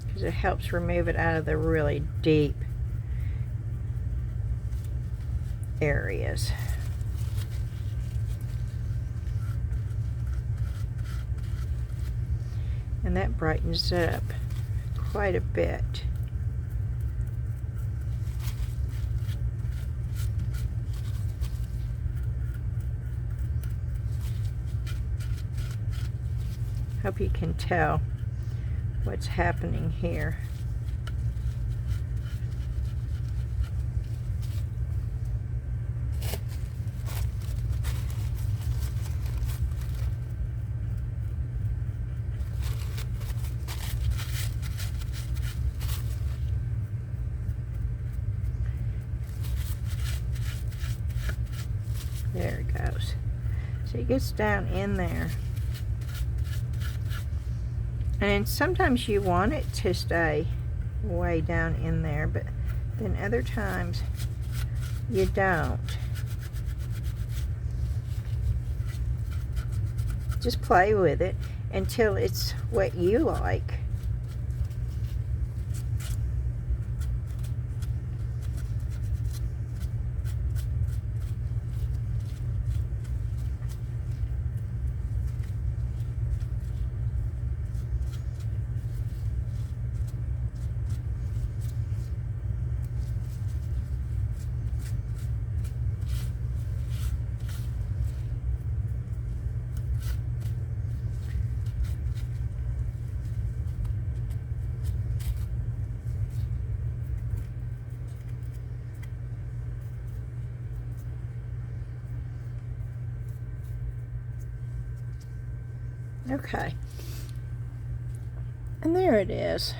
Speaker 1: because it helps remove it out of the really deep areas. And that brightens it up quite a bit. Hope you can tell what's happening here. There it goes. So it gets down in there. And sometimes you want it to stay way down in there, but then other times you don't. Just play with it until it's what you like. Okay. And there it is.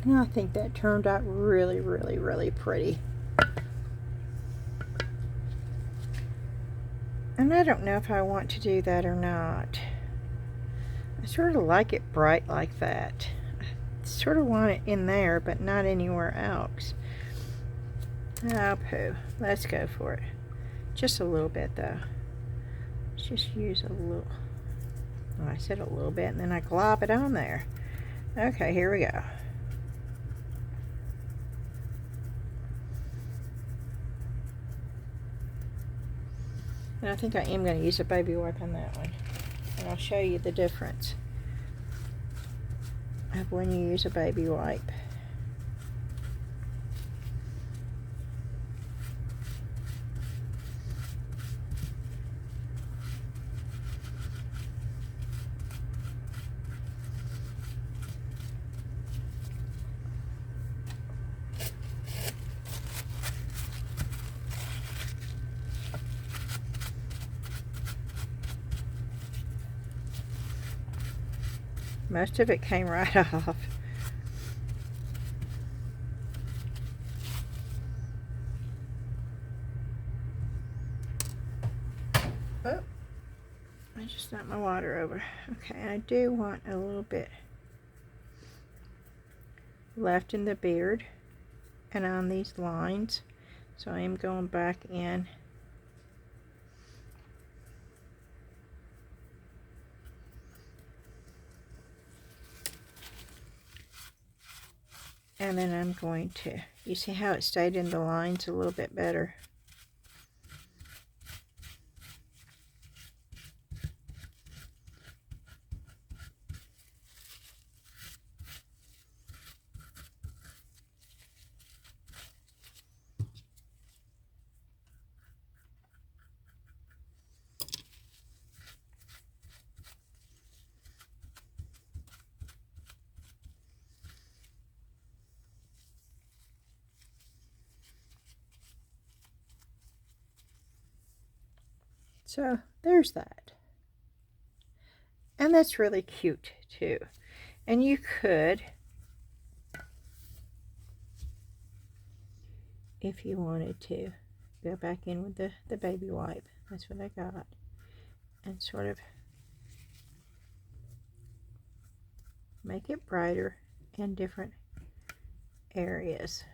Speaker 1: And I think that turned out really, really, really pretty. And I don't know if I want to do that or not. I sort of like it bright like that. I sort of want it in there, but not anywhere else. Oh, poo. Let's go for it. Just a little bit, though. Let's just use a little. Oh, I said a little bit, and then I glop it on there. Okay, here we go. And I think I am going to use a baby wipe on that one. And I'll show you the difference of when you use a baby wipe. Most of it came right off. Oh, I just knocked my water over. Okay, I do want a little bit left in the beard and on these lines. So I am going back in. And then I'm going to, you see how it stayed in the lines a little bit better? So there's that. And that's really cute too. And you could, if you wanted to, go back in with the baby wipe. That's what I got. And sort of make it brighter in different areas.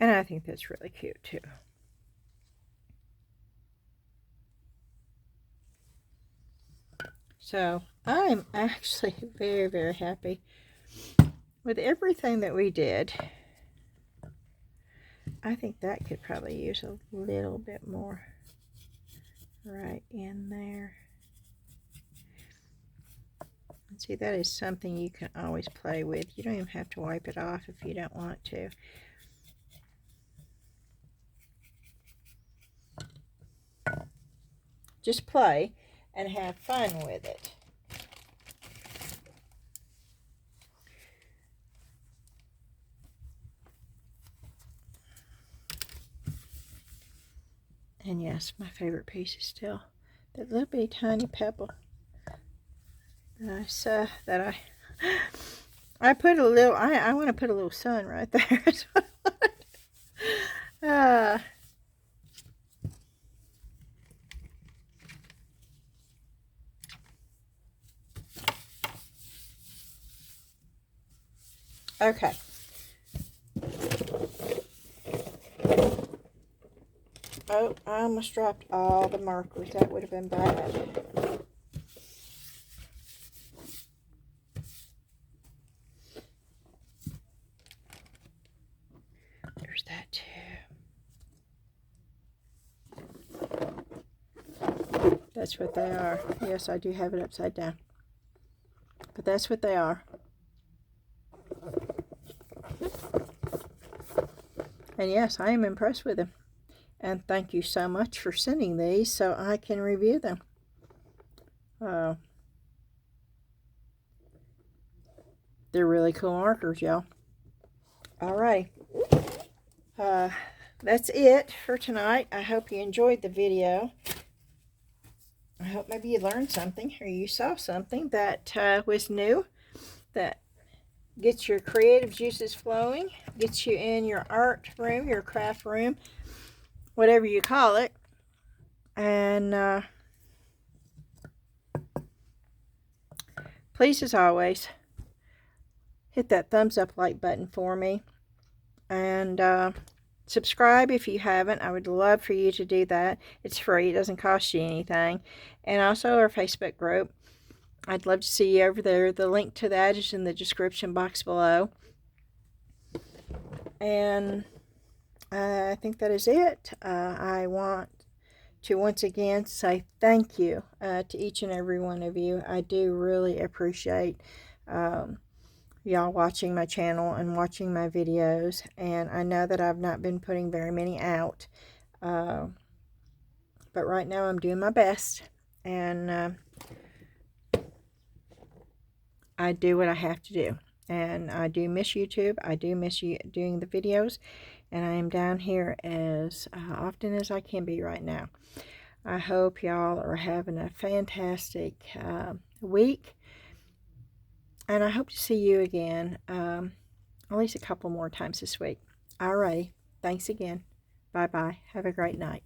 Speaker 1: And I think that's really cute too. So I'm actually very, very happy with everything that we did. I think that could probably use a little bit more right in there. And see, that is something you can always play with. You don't even have to wipe it off if you don't want to. Just play and have fun with it. And yes, my favorite piece is still that little bitty tiny pebble that I put a little. I want to put a little sun right there. Okay. Oh, I almost dropped all the markers. That would have been bad. There's that too. That's what they are. Yes, I do have it upside down. But that's what they are. And yes, I am impressed with them. And thank you so much for sending these so I can review them. They're really cool markers, y'all. Alright. That's it for tonight. I hope you enjoyed the video. I hope maybe you learned something or you saw something that was new, that gets your creative juices flowing, gets you in your art room, your craft room, whatever you call it. And please, as always, hit that thumbs up like button for me. And subscribe if you haven't. I would love for you to do that. It's free. It doesn't cost you anything. And also our Facebook group. I'd love to see you over there. The link to that is in the description box below. And I think that is it. I want to once again say thank you to each and every one of you. I do really appreciate y'all watching my channel and watching my videos. And I know that I've not been putting very many out. But right now I'm doing my best. And I do what I have to do. And I do miss YouTube. I do miss you doing the videos. And I am down here as often as I can be right now. I hope y'all are having a fantastic week. And I hope to see you again at least a couple more times this week. Alrighty. Thanks again. Bye-bye. Have a great night.